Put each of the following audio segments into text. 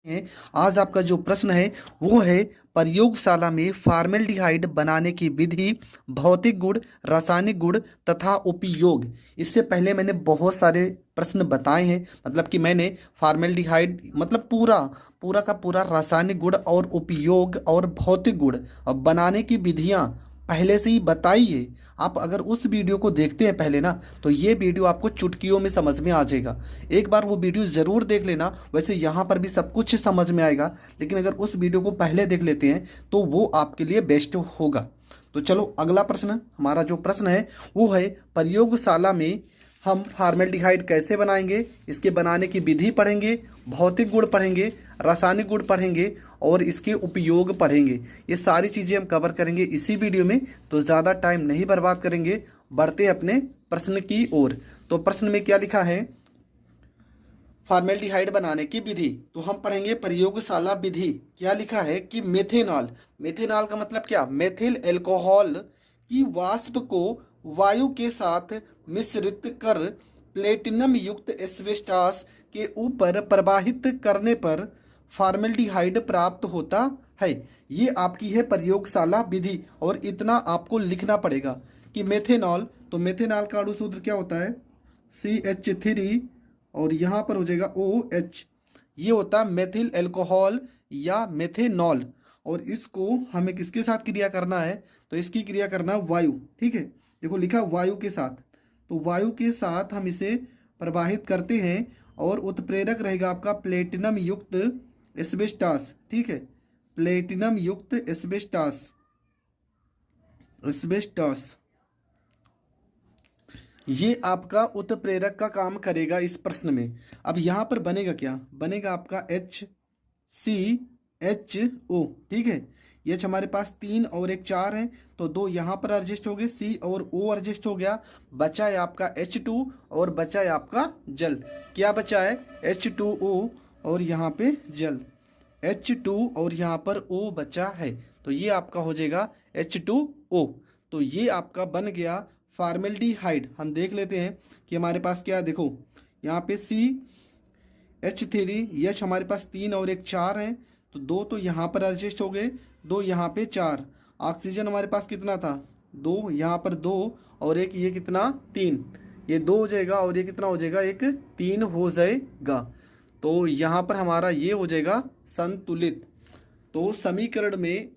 हैं। आज आपका जो प्रश्न है वो है प्रयोगशाला में फॉर्मेल्डिहाइड बनाने की विधि, भौतिक गुण, रासायनिक गुण तथा उपयोग। इससे पहले मैंने बहुत सारे प्रश्न बताए हैं, मतलब कि मैंने फॉर्मेल्डिहाइड मतलब पूरा पूरा का पूरा रासायनिक गुण और उपयोग और भौतिक गुण और बनाने की विधियां पहले से ही बताई है। आप अगर उस वीडियो को देखते हैं पहले ना, तो ये वीडियो आपको चुटकियों में समझ में आ जाएगा। एक बार वो वीडियो ज़रूर देख लेना। वैसे यहाँ पर भी सब कुछ समझ में आएगा, लेकिन अगर उस वीडियो को पहले देख लेते हैं तो वो आपके लिए बेस्ट होगा। तो चलो अगला प्रश्न, हमारा जो प्रश्न है वो है प्रयोगशाला में हम फॉर्मेल्डिहाइड कैसे बनाएंगे, इसके बनाने की विधि पढ़ेंगे, भौतिक गुण पढ़ेंगे, रासायनिक गुण पढ़ेंगे और इसके उपयोग पढ़ेंगे। ये सारी चीज़ें हम कवर करेंगे इसी वीडियो में, तो ज़्यादा टाइम नहीं बर्बाद करेंगे, बढ़ते हैं अपने प्रश्न की ओर। तो प्रश्न में क्या लिखा है, फॉर्मेल्डिहाइड बनाने की विधि। तो हम पढ़ेंगे प्रयोगशाला विधि। क्या लिखा है कि मेथेनॉल, मेथेनॉल का मतलब क्या, मेथिल एल्कोहल की वाष्प को वायु के साथ मिश्रित कर प्लेटिनम युक्त एस्बेस्टास के ऊपर प्रवाहित करने पर फॉर्मेल्डिहाइड प्राप्त होता है। ये आपकी है प्रयोगशाला विधि, और इतना आपको लिखना पड़ेगा कि मेथेनॉल, तो मेथेनॉल का अणु सूत्र क्या होता है, CH3, और यहाँ पर हो जाएगा OH। ये होता है मेथिल एल्कोहल या मेथेनॉल, और इसको हमें किसके साथ क्रिया करना है, तो इसकी क्रिया करना है वायु। ठीक है, देखो लिखा वायु के साथ, तो वायु के साथ हम इसे प्रवाहित करते हैं और उत्प्रेरक रहेगा आपका प्लेटिनम युक्त एस्बेस्टास। ठीक है, प्लेटिनम युक्त एस्बेस्टास, एस्बेस्टास ये आपका उत्प्रेरक का काम करेगा इस प्रश्न में। अब यहाँ पर बनेगा क्या, बनेगा आपका HCHO। ठीक है, ये हमारे पास 3 और 1 4 हैं, तो 2 यहाँ पर एडजस्ट हो गए, C और O एडजस्ट हो गया, बचा है आपका H2 और बचा है आपका जल। क्या बचा है, H2O और यहाँ पे जल, H2 और यहाँ पर O बचा है, तो ये आपका हो जाएगा H2O। तो ये आपका बन गया फॉर्मेल्डिहाइड। हम देख लेते हैं कि हमारे पास क्या है, देखो यहाँ पे CH3, यश हमारे पास 3 और 1 4 हैं, तो 2 तो यहाँ पर एडजस्ट हो गए, 2 यहाँ पे 4। ऑक्सीजन हमारे पास कितना था, 2, यहाँ पर 2 और 1, ये कितना 3, ये 2 हो जाएगा और ये कितना हो जाएगा, एक 3 हो जाएगा। तो यहाँ पर हमारा ये हो जाएगा संतुलित। तो समीकरण में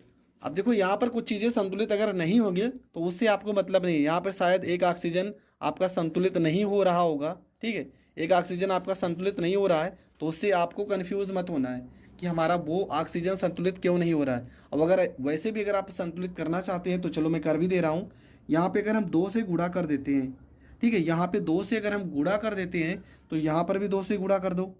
अब देखो यहाँ पर कुछ चीज़ें संतुलित अगर नहीं होंगी तो उससे आपको मतलब नहीं है। यहाँ पर शायद एक ऑक्सीजन आपका संतुलित नहीं हो रहा होगा। ठीक है, एक ऑक्सीजन आपका संतुलित नहीं हो रहा है, तो उससे आपको कंफ्यूज मत होना है कि हमारा वो ऑक्सीजन संतुलित क्यों नहीं हो रहा है। अब अगर वैसे भी अगर आप संतुलित करना चाहते हैं तो चलो मैं कर भी दे रहा हूँ। यहाँ पर अगर हम 2 से गुणा कर देते हैं, ठीक है, यहाँ पे 2 से अगर हम गुणा कर देते हैं तो यहाँ पर भी 2 से गुणा कर दो,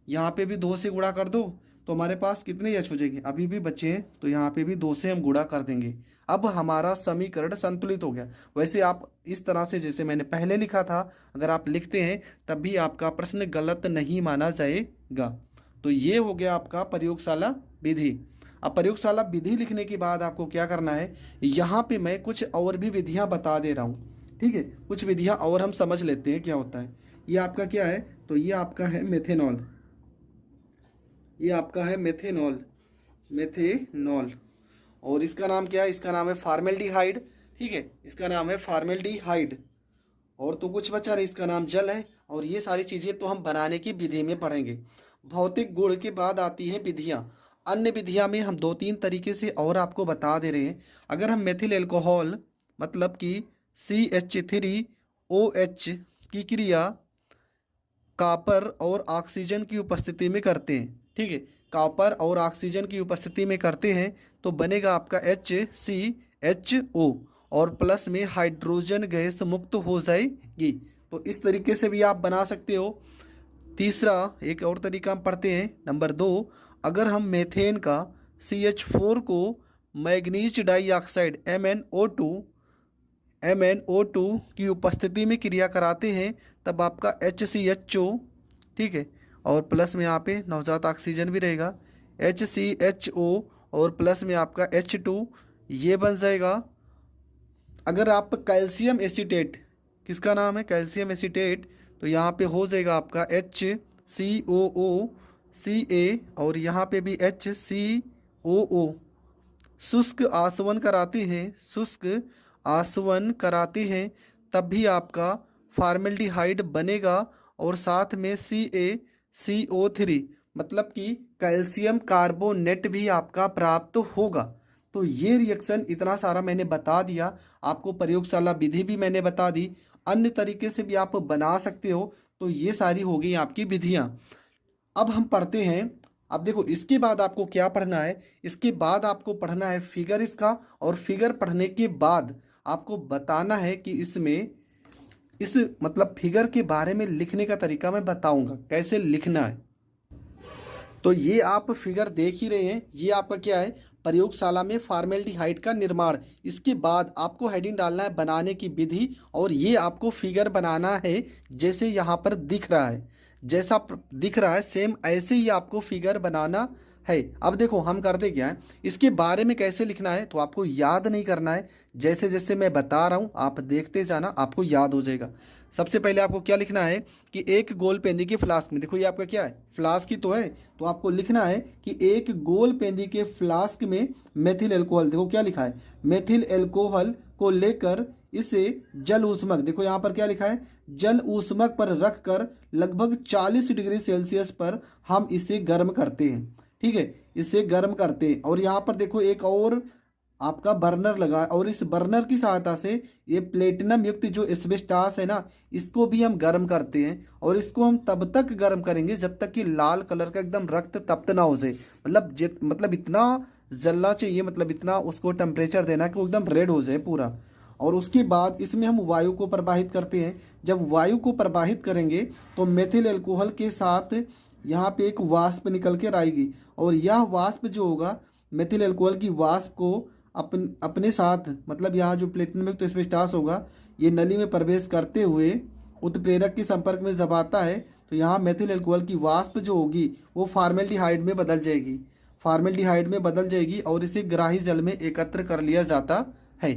यहाँ पे भी 2 से गुणा कर दो, तो हमारे पास कितने एच हो जाएंगे, अभी भी बचे हैं, तो यहाँ पे भी 2 से हम गुणा कर देंगे। अब हमारा समीकरण संतुलित हो गया। वैसे आप इस तरह से जैसे मैंने पहले लिखा था अगर आप लिखते हैं तब भी आपका प्रश्न गलत नहीं माना जाएगा। तो ये हो गया आपका प्रयोगशाला विधि। अब प्रयोगशाला विधि लिखने के बाद आपको क्या करना है, यहाँ पे मैं कुछ और भी विधियाँ बता दे रहा हूँ। ठीक है, कुछ विधियाँ और हम समझ लेते हैं क्या होता है। ये आपका क्या है, तो ये आपका है मेथेनॉल, ये आपका है मेथेनॉल, मेथेनॉल, और इसका नाम क्या है, इसका नाम है फॉर्मेल्डिहाइड। ठीक है, इसका नाम है फॉर्मेल्डिहाइड, और तो कुछ बचा नहीं, इसका नाम जल है। और ये सारी चीज़ें तो हम बनाने की विधि में पढ़ेंगे। भौतिक गुण के बाद आती हैं विधियाँ। अन्य विधियाँ में हम 2-3 तरीके से और आपको बता दे रहे हैं। अगर हम मेथिल एल्कोहल मतलब कि CH3OH की क्रिया कॉपर और ऑक्सीजन की उपस्थिति में करते हैं, ठीक है, कॉपर और ऑक्सीजन की उपस्थिति में करते हैं, तो बनेगा आपका HCHO और प्लस में हाइड्रोजन गैस मुक्त हो जाएगी। तो इस तरीके से भी आप बना सकते हो। तीसरा एक और तरीका हम पढ़ते हैं, नंबर 2, अगर हम मेथेन का CH4 को मैग्नीज डाइऑक्साइड MnO2 की उपस्थिति में क्रिया कराते हैं, तब आपका HCHO, ठीक है, और प्लस में यहाँ पे नवजात ऑक्सीजन भी रहेगा, HCHO और प्लस में आपका H2, ये बन जाएगा। अगर आप कैल्शियम एसीटेट, किसका नाम है, कैल्शियम एसीटेट, तो यहाँ पे हो जाएगा आपका HCOO Ca और यहाँ पे भी HCOO शुष्क आसवन कराते हैं, शुष्क आसवन कराते हैं, तब भी आपका फॉर्मेल्डिहाइड बनेगा और साथ में CaCO3 मतलब कि कैल्शियम कार्बोनेट भी आपका प्राप्त होगा। तो ये रिएक्शन इतना सारा मैंने बता दिया आपको, प्रयोगशाला विधि भी मैंने बता दी, अन्य तरीके से भी आप बना सकते हो। तो ये सारी हो गई आपकी विधियाँ। अब हम पढ़ते हैं। अब देखो इसके बाद आपको क्या पढ़ना है, इसके बाद आपको पढ़ना है फिगर इसका, और फिगर पढ़ने के बाद आपको बताना है कि इसमें इस मतलब फिगर के बारे में लिखने का तरीका मैं बताऊंगा कैसे लिखना है। तो ये आप फिगर देख ही रहे हैं, ये आपका क्या है, प्रयोगशाला में फॉर्मेल्डिहाइड का निर्माण। इसके बाद आपको हेडिंग डालना है बनाने की विधि, और ये आपको फिगर बनाना है जैसे यहाँ पर दिख रहा है, जैसा दिख रहा है सेम ऐसे ही आपको फिगर बनाना है। अब देखो हम करते क्या है, इसके बारे में कैसे लिखना है तो आपको याद नहीं करना है, जैसे जैसे मैं बता रहा हूँ आप देखते जाना, आपको याद हो जाएगा। सबसे पहले आपको क्या लिखना है कि एक गोल पेंदी के फ्लास्क में, देखो ये आपका क्या है, फ्लास्क ही तो है, तो आपको लिखना है कि एक गोल पेंदी के फ्लास्क में मेथिल एल्कोहल, देखो क्या लिखा है, मेथिल एल्कोहल को लेकर इसे जल ऊष्मक, देखो यहाँ पर क्या लिखा है, जल ऊष्मक पर रखकर लगभग 40 डिग्री सेल्सियस पर हम इसे गर्म करते हैं। ठीक है, इसे गर्म करते हैं। और यहाँ पर देखो एक और आपका बर्नर लगा है, और इस बर्नर की सहायता से ये प्लेटिनम युक्त जो एस्बेस्टास है ना, इसको भी हम गर्म करते हैं। और इसको हम तब तक गर्म करेंगे जब तक कि लाल कलर का एकदम रक्त तप्त ना हो जाए, मतलब इतना जलना चाहिए, मतलब इतना उसको टेम्परेचर देना कि वो एकदम रेड हो जाए पूरा। और उसके बाद इसमें हम वायु को प्रवाहित करते हैं। जब वायु को प्रवाहित करेंगे तो मेथिल एल्कोहल के साथ यहाँ पे एक वाष्प निकल कर आएगी, और यह वाष्प जो होगा मेथिल एल्कोहल की वाष्प को अपने साथ, मतलब यहाँ जो प्लेटिनम युक्त एस्बेस्टास होगा ये नली में प्रवेश करते हुए उत्प्रेरक के संपर्क में जब आता है तो यहाँ मेथिल एल्कोहल की वाष्प जो होगी वो फॉर्मेल्डिहाइड में बदल जाएगी, फॉर्मेल्डिहाइड में बदल जाएगी, और इसे ग्राही जल में एकत्र कर लिया जाता है।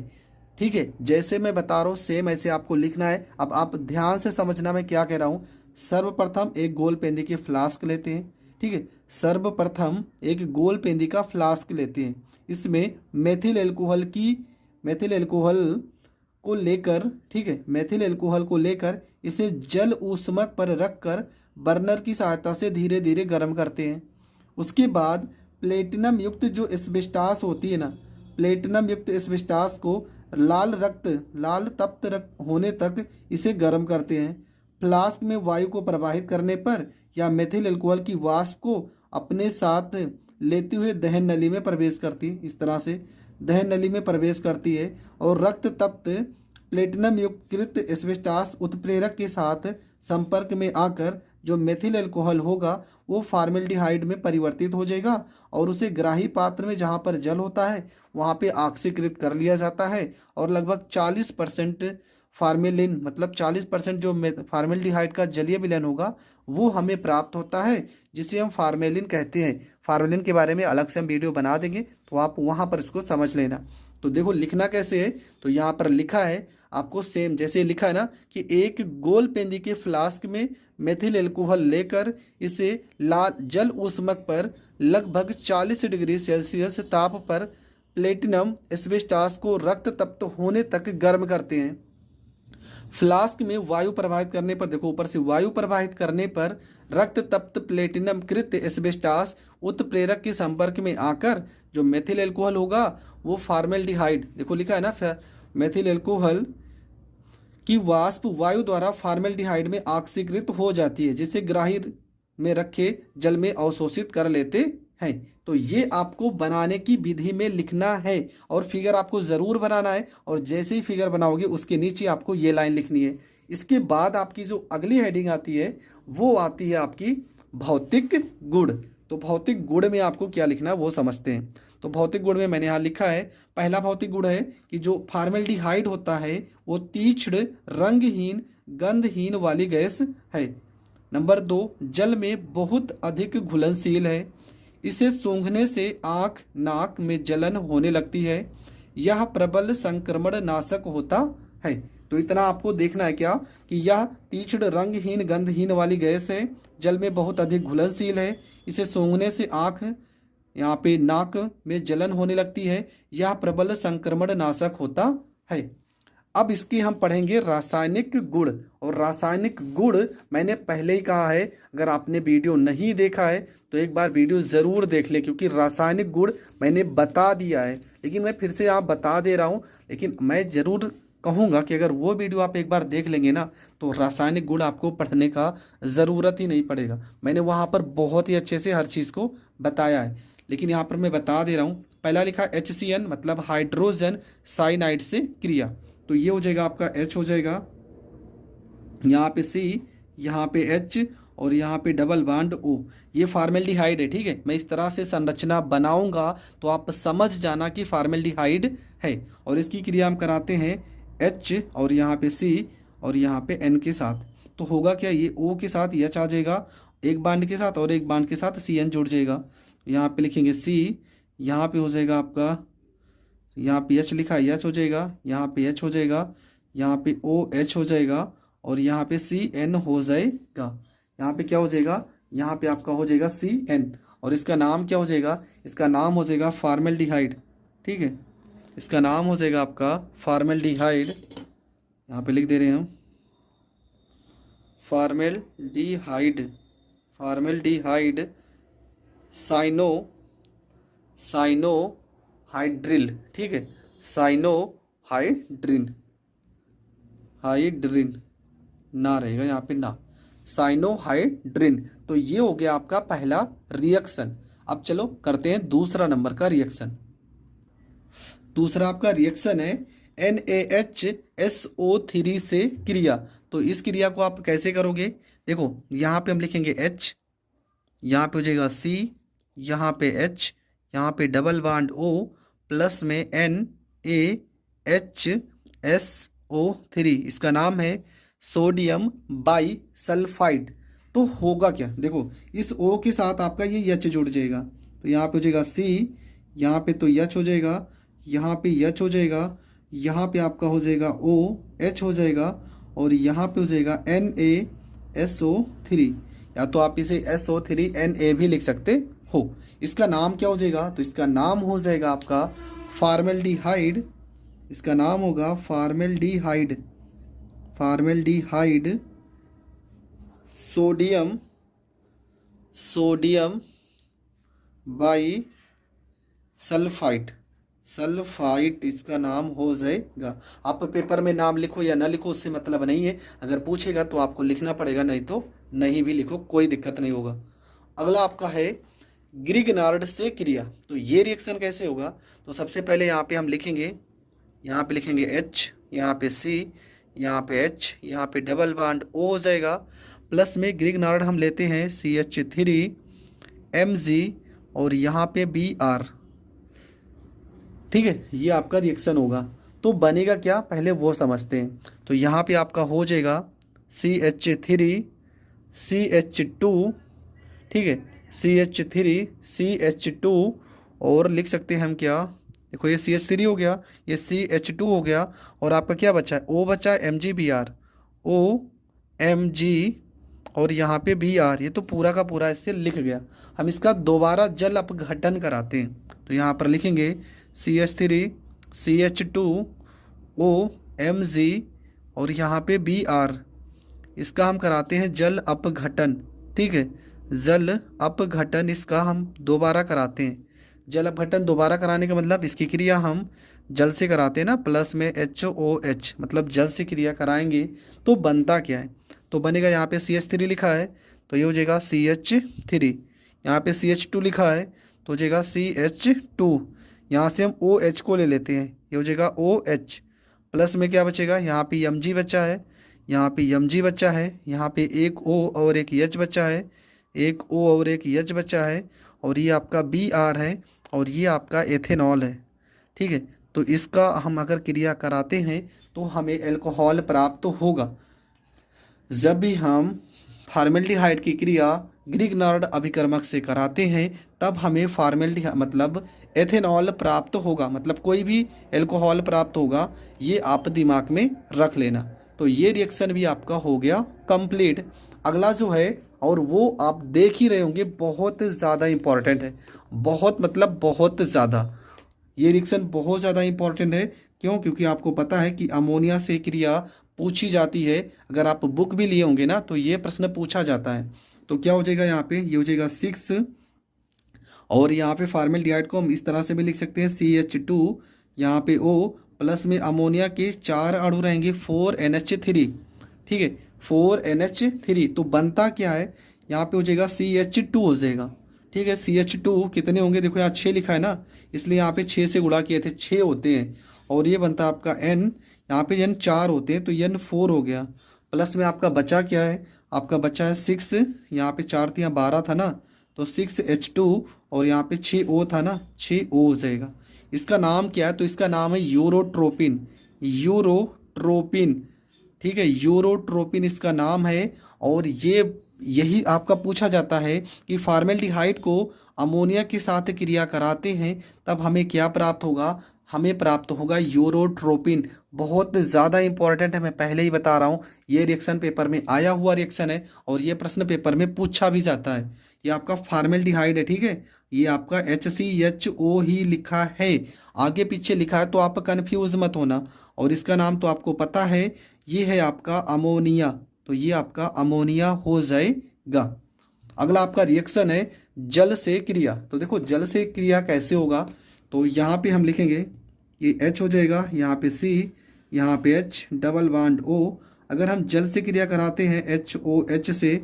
ठीक है, जैसे मैं बता रहा हूँ सेम ऐसे आपको लिखना है। अब आप ध्यान से समझना मैं क्या कह रहा हूँ। सर्वप्रथम एक गोल पेंदी के फ्लास्क लेते हैं। ठीक है, सर्वप्रथम एक गोल पेंदी का फ्लास्क लेते हैं, इसमें मेथिल एल्कोहल को लेकर, ठीक है, मेथिल एल्कोहल को लेकर इसे जल ऊष्मक पर रखकर बर्नर की सहायता से धीरे धीरे गर्म करते हैं। उसके बाद प्लेटिनम युक्त जो एस्बेस्टास होती है ना, प्लेटिनम युक्त एस्बेस्टास को लाल तप्त होने तक इसे गर्म करते हैं। फ्लास्क में वायु को प्रवाहित करने पर या मेथिल एल्कोहल की वाष्प को अपने साथ लेते हुए दहन नली में प्रवेश करती है, इस तरह से दहन नली में प्रवेश करती है, और रक्त तप्त प्लेटिनम युक्त एस्बेस्टास उत्प्रेरक के साथ संपर्क में आकर जो मेथिल एल्कोहल होगा वो फॉर्मेल्डिहाइड में परिवर्तित हो जाएगा, और उसे ग्राही पात्र में जहाँ पर जल होता है वहाँ पे ऑक्सीकृत कर लिया जाता है, और लगभग 40% फार्मेलिन, मतलब 40% जो फॉर्मेल्डिहाइड का जलीय विलयन होगा वो हमें प्राप्त होता है, जिसे हम फार्मेलिन कहते हैं। फार्मेलिन के बारे में अलग से हम वीडियो बना देंगे, तो आप वहाँ पर इसको समझ लेना। तो देखो लिखना कैसे है, तो यहाँ पर लिखा है आपको सेम जैसे लिखा है ना कि एक गोल पेंदी के फ्लास्क में मेथिल एल्कोहल लेकर इसे लाल जल ऊष्मक पर लगभग 40 डिग्री सेल्सियस ताप पर प्लेटिनम एस्बेस्टास को रक्त तप्त होने तक गर्म करते हैं। फ्लास्क में वायु प्रवाहित करने पर, देखो ऊपर से वायु प्रवाहित करने पर रक्त तप्त प्लेटिनम कृत एस्बेस्टास उत्प्रेरक के संपर्क में आकर जो मेथिल एल्कोहल होगा वो फॉर्मेल्डिहाइड, देखो लिखा है ना, मेथिल एल्कोहल की वाष्प वायु द्वारा फॉर्मेल्डिहाइड में ऑक्सीकृत हो जाती है, जिसे ग्राही में रखे जल में अवशोषित कर लेते हैं। तो ये आपको बनाने की विधि में लिखना है, और फिगर आपको ज़रूर बनाना है, और जैसे ही फिगर बनाओगे उसके नीचे आपको ये लाइन लिखनी है। इसके बाद आपकी जो अगली हेडिंग आती है वो आती है आपकी भौतिक गुण। तो भौतिक गुण में आपको क्या लिखना है वो समझते हैं। तो भौतिक गुण में मैंने यहाँ लिखा है, पहला भौतिक गुण है कि जो फॉर्मेल्डिहाइड होता है वो तीक्ष्ण, रंगहीन, गंधहीन वाली गैस है। नंबर 2, जल में बहुत अधिक घुलनशील है, इसे सूंघने से आँख नाक में जलन होने लगती है, यह प्रबल संक्रमण नाशक होता है। तो इतना आपको देखना है क्या कि यह तीक्ष्ण रंगहीन गंधहीन वाली गैस है, जल में बहुत अधिक घुलनशील है, इसे सूंघने से आँख यहाँ पे नाक में जलन होने लगती है, यह प्रबल संक्रमण नाशक होता है। अब इसकी हम पढ़ेंगे रासायनिक गुण। और रासायनिक गुण मैंने पहले ही कहा है, अगर आपने वीडियो नहीं देखा है तो एक बार वीडियो ज़रूर देख ले, क्योंकि रासायनिक गुण मैंने बता दिया है, लेकिन मैं फिर से आप बता दे रहा हूँ। लेकिन मैं ज़रूर कहूँगा कि अगर वो वीडियो आप एक बार देख लेंगे ना तो रासायनिक गुण आपको पढ़ने का ज़रूरत ही नहीं पड़ेगा। मैंने वहाँ पर बहुत ही अच्छे से हर चीज़ को बताया है, लेकिन यहाँ पर मैं बता दे रहा हूँ। पहला लिखा HCN मतलब हाइड्रोजन साइनाइड से क्रिया, तो ये हो जाएगा आपका H हो जाएगा, यहाँ पे C, यहाँ पे H और यहाँ पे डबल बॉन्ड O। ये फार्मेल्डिहाइड है, ठीक है। मैं इस तरह से संरचना बनाऊंगा तो आप समझ जाना कि फार्मेल्डिहाइड है। और इसकी क्रिया हम कराते हैं H और यहाँ पे C और यहाँ पे N के साथ, तो होगा क्या, ये O के साथ H आ जाएगा एक बांड के साथ और एक बांड के साथ CN जुड़ जाएगा। यहाँ पे लिखेंगे C, यहाँ पे हो जाएगा आपका, यहाँ पे H लिखा है H हो जाएगा, यहाँ पे H हो जाएगा, यहाँ पे OH हो जाएगा और यहाँ पे CN हो जाएगा। यहाँ पे क्या हो जाएगा, यहाँ पे आपका हो जाएगा CN और इसका नाम क्या हो जाएगा, इसका नाम हो जाएगा फार्मेल्डिहाइड, ठीक है। इसका नाम हो जाएगा आपका फार्मेल्डिहाइड, यहाँ पे लिख दे रहे हैं हम फार्मेल्डिहाइड, फार्मेल्डिहाइड साइनोहाइड्रिल, ठीक है, साइनोहाइड्रिन, हाइड्रिन ना रहेगा यहाँ पे ना, साइनोहाइड्रिन। तो ये हो गया आपका पहला रिएक्शन। अब चलो करते हैं दूसरा नंबर का रिएक्शन। दूसरा आपका रिएक्शन है NaHSO3 से क्रिया। तो इस क्रिया को आप कैसे करोगे, देखो यहाँ पे हम लिखेंगे H, यहाँ पे हो जाएगा C, यहाँ पे H, यहाँ पे डबल बॉन्ड O प्लस में NaHSO3, इसका नाम है सोडियम बाई सल्फाइड। तो होगा क्या, देखो इस O के साथ आपका ये H जुड़ जाएगा, तो यहाँ पे हो जाएगा C, यहाँ पे तो H हो जाएगा, यहाँ पे H हो जाएगा, यहाँ पे आपका हो जाएगा OH हो जाएगा और यहाँ पे हो जाएगा NaSO3, या तो आप इसे SO3Na भी लिख सकते हो। इसका नाम क्या हो जाएगा, तो इसका नाम हो जाएगा आपका फार्मेल्डिहाइड, इसका नाम होगा formaldehyde, formaldehyde sodium bi sulphide, sulphide इसका नाम हो जाएगा। आप पेपर में नाम लिखो या ना लिखो उससे मतलब नहीं है, अगर पूछेगा तो आपको लिखना पड़ेगा, नहीं तो नहीं भी लिखो, कोई दिक्कत नहीं होगा। अगला आपका है ग्रिगनार्ड से क्रिया। तो ये रिएक्शन कैसे होगा, तो सबसे पहले यहाँ पे हम लिखेंगे, यहाँ पे लिखेंगे H, यहाँ पे C, यहाँ पे H, यहाँ पे डबल बॉन्ड O हो जाएगा, प्लस में ग्रिगनार्ड हम लेते हैं CH3Mg और यहाँ पे Br, ठीक है। ये आपका रिएक्शन होगा। तो बनेगा क्या, पहले वो समझते हैं। तो यहाँ पे आपका हो जाएगा CH3CH2, ठीक है, CH3CH2 और लिख सकते हैं हम क्या, देखो ये CH3 हो गया, ये CH2 हो गया और आपका क्या बचा है, O बचा है MgBr, OMg और यहाँ पे Br, ये तो पूरा का पूरा इससे लिख गया। हम इसका दोबारा जल अपघटन कराते हैं, तो यहाँ पर लिखेंगे CH3CH2 OMg और यहाँ पे Br, इसका हम कराते हैं जल अपघटन, ठीक है, जल अपघटन इसका हम दोबारा कराते हैं। जल अपघटन दोबारा कराने का मतलब इसकी क्रिया हम जल से कराते हैं ना, प्लस में HOH मतलब जल से क्रिया कराएंगे। तो बनता क्या है, तो बनेगा यहाँ पे CH3 लिखा है तो ये हो जाएगा CH3, यहाँ पे CH2 लिखा है तो हो जाएगा CH2, यहाँ से हम OH को ले लेते हैं, ये हो जाएगा OH, प्लस में क्या बचेगा, यहाँ पे Mg बचा है, यहाँ पे Mg बचा है, यहाँ पे एक O और एक H बचा है, एक O और एक H बचा है और ये आपका Br है और ये आपका एथेनॉल है, ठीक है। तो इसका हम अगर क्रिया कराते हैं तो हमें एल्कोहल प्राप्त होगा। जब भी हम फार्मेल्डिहाइड की क्रिया ग्रिग्नार्ड अभिकर्मक से कराते हैं तब हमें फॉर्मेल्डिहाइड मतलब एथेनॉल प्राप्त होगा, मतलब कोई भी एल्कोहल प्राप्त होगा, ये आप दिमाग में रख लेना। तो ये रिएक्शन भी आपका हो गया कंप्लीट। अगला जो है और वो आप देख ही रहे होंगे, बहुत ज़्यादा इंपॉर्टेंट है, बहुत मतलब बहुत ज़्यादा, ये रिएक्शन बहुत ज़्यादा इंपॉर्टेंट है। क्यों? क्योंकि आपको पता है कि अमोनिया से क्रिया पूछी जाती है, अगर आप बुक भी लिए होंगे ना तो ये प्रश्न पूछा जाता है। तो क्या हो जाएगा यहाँ पे, ये हो जाएगा 6 और यहाँ पे फॉर्मेल्डिहाइड को हम इस तरह से भी लिख सकते हैं CH2, यहाँ पे O प्लस में अमोनिया के 4 अणु रहेंगे 4NH3, ठीक है 4NH3। तो बनता क्या है, यहाँ पे हो जाएगा CH2 हो जाएगा, ठीक है। CH2 कितने होंगे, देखो यहाँ 6 लिखा है ना, इसलिए यहाँ पे 6 से गुणा किए थे, 6 होते हैं। और ये बनता है आपका N, यहाँ पे N 4 होते हैं तो N 4 हो गया। प्लस में आपका बचा क्या है, आपका बचा है 6, यहाँ पे 4 थी, यहाँ 12 था ना, तो 6H2 और यहाँ पे 6O था ना, 6O हो जाएगा। इसका नाम क्या है, तो इसका नाम है यूरोट्रोपिन, यूरोट्रोपिन, ठीक है, यूरोट्रोपिन इसका नाम है। और ये यही आपका पूछा जाता है कि फॉर्मेल्डिहाइड को अमोनिया के साथ क्रिया कराते हैं तब हमें क्या प्राप्त होगा, हमें प्राप्त होगा यूरोट्रोपिन। बहुत ज़्यादा इंपॉर्टेंट है, मैं पहले ही बता रहा हूँ, ये रिएक्शन पेपर में आया हुआ रिएक्शन है और ये प्रश्न पेपर में पूछा भी जाता है। ये आपका फॉर्मेल्डिहाइड है, ठीक है, ये आपका HCHO ही लिखा है, आगे पीछे लिखा है तो आप कन्फ्यूज मत होना। और इसका नाम तो आपको पता है, ये है आपका अमोनिया, तो ये आपका अमोनिया हो जाएगा। अगला आपका रिएक्शन है जल से क्रिया। तो देखो जल से क्रिया कैसे होगा, तो यहाँ पे हम लिखेंगे ये H हो जाएगा, यहाँ पे C, यहाँ पे H डबल बॉन्ड O। अगर हम जल से क्रिया कराते हैं HOH से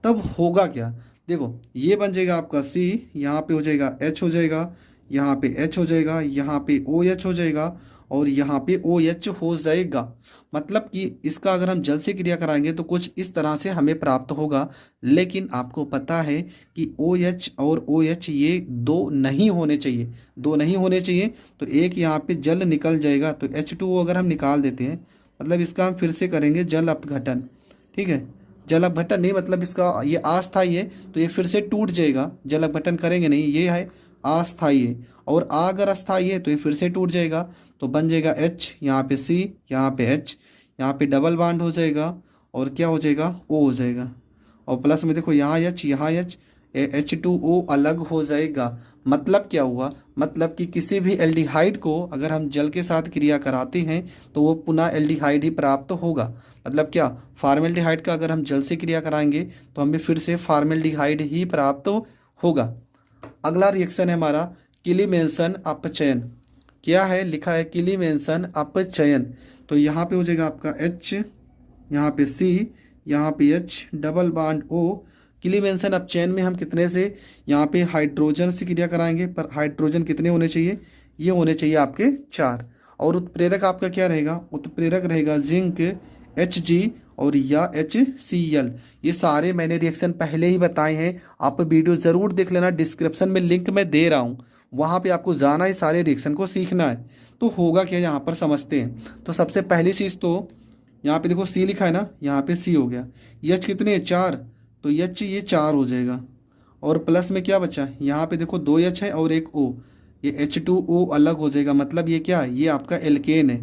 तब होगा क्या, देखो ये बन जाएगा आपका C, यहाँ पे हो जाएगा H हो जाएगा, यहाँ पे H हो जाएगा, यहाँ पे OH हो जाएगा और यहाँ पे OH हो जाएगा। मतलब कि इसका अगर हम जल से क्रिया कराएंगे तो कुछ इस तरह से हमें प्राप्त होगा। लेकिन आपको पता है कि OH और OH ये दो नहीं होने चाहिए, दो नहीं होने चाहिए, तो एक यहाँ पे जल निकल जाएगा। तो H2O अगर हम निकाल देते हैं, मतलब इसका हम फिर से करेंगे जल अपघटन, ठीक है, जल अपघटन नहीं, मतलब इसका ये अस्थायी है तो ये फिर से टूट जाएगा, जल अपघटन करेंगे नहीं, ये है अस्थायी है। और अगर अस्थायी है तो ये फिर से टूट जाएगा, तो बन जाएगा H, यहाँ पे C, यहाँ पे H, यहाँ पे डबल बॉन्ड हो जाएगा और क्या हो जाएगा, O हो जाएगा। और प्लस में देखो यहाँ H, यहाँ H, H2O अलग हो जाएगा। मतलब क्या हुआ, मतलब कि किसी भी एल्डिहाइड को अगर हम जल के साथ क्रिया कराते हैं तो वो पुनः एल्डिहाइड ही प्राप्त होगा। मतलब क्या, फॉर्मेल्डिहाइड का अगर हम जल से क्रिया कराएंगे तो हमें फिर से फॉर्मेल्डिहाइड ही प्राप्त होगा। अगला रिएक्शन है हमारा किलीमेंसन अपचयन। क्या है, लिखा है किलीमेंसन अपचयन। तो यहाँ पे हो जाएगा आपका H, यहाँ पे C, यहाँ पे H डबल बॉन्ड O। किलीमेंसन अपचयन में हम कितने से, यहाँ पे हाइड्रोजन से क्रिया कराएंगे, पर हाइड्रोजन कितने होने चाहिए, ये होने चाहिए आपके 4। और उत्प्रेरक आपका क्या रहेगा, उत्प्रेरक रहेगा जिंक Hg और या HCl। ये सारे मैंने रिएक्शन पहले ही बताए हैं, आप वीडियो ज़रूर देख लेना, डिस्क्रिप्शन में लिंक मैं दे रहा हूँ, वहाँ पे आपको जाना है, सारे रिएक्शन को सीखना है। तो होगा क्या यहाँ पर समझते हैं। तो सबसे पहली चीज़ तो यहाँ पे देखो C लिखा है ना, यहाँ पे C हो गया, H कितने 4, तो H ये 4 हो जाएगा। और प्लस में क्या बचा, यहाँ पे देखो 2 H है और एक O, ये H2O अलग हो जाएगा। मतलब ये क्या, ये आपका एल्केन है।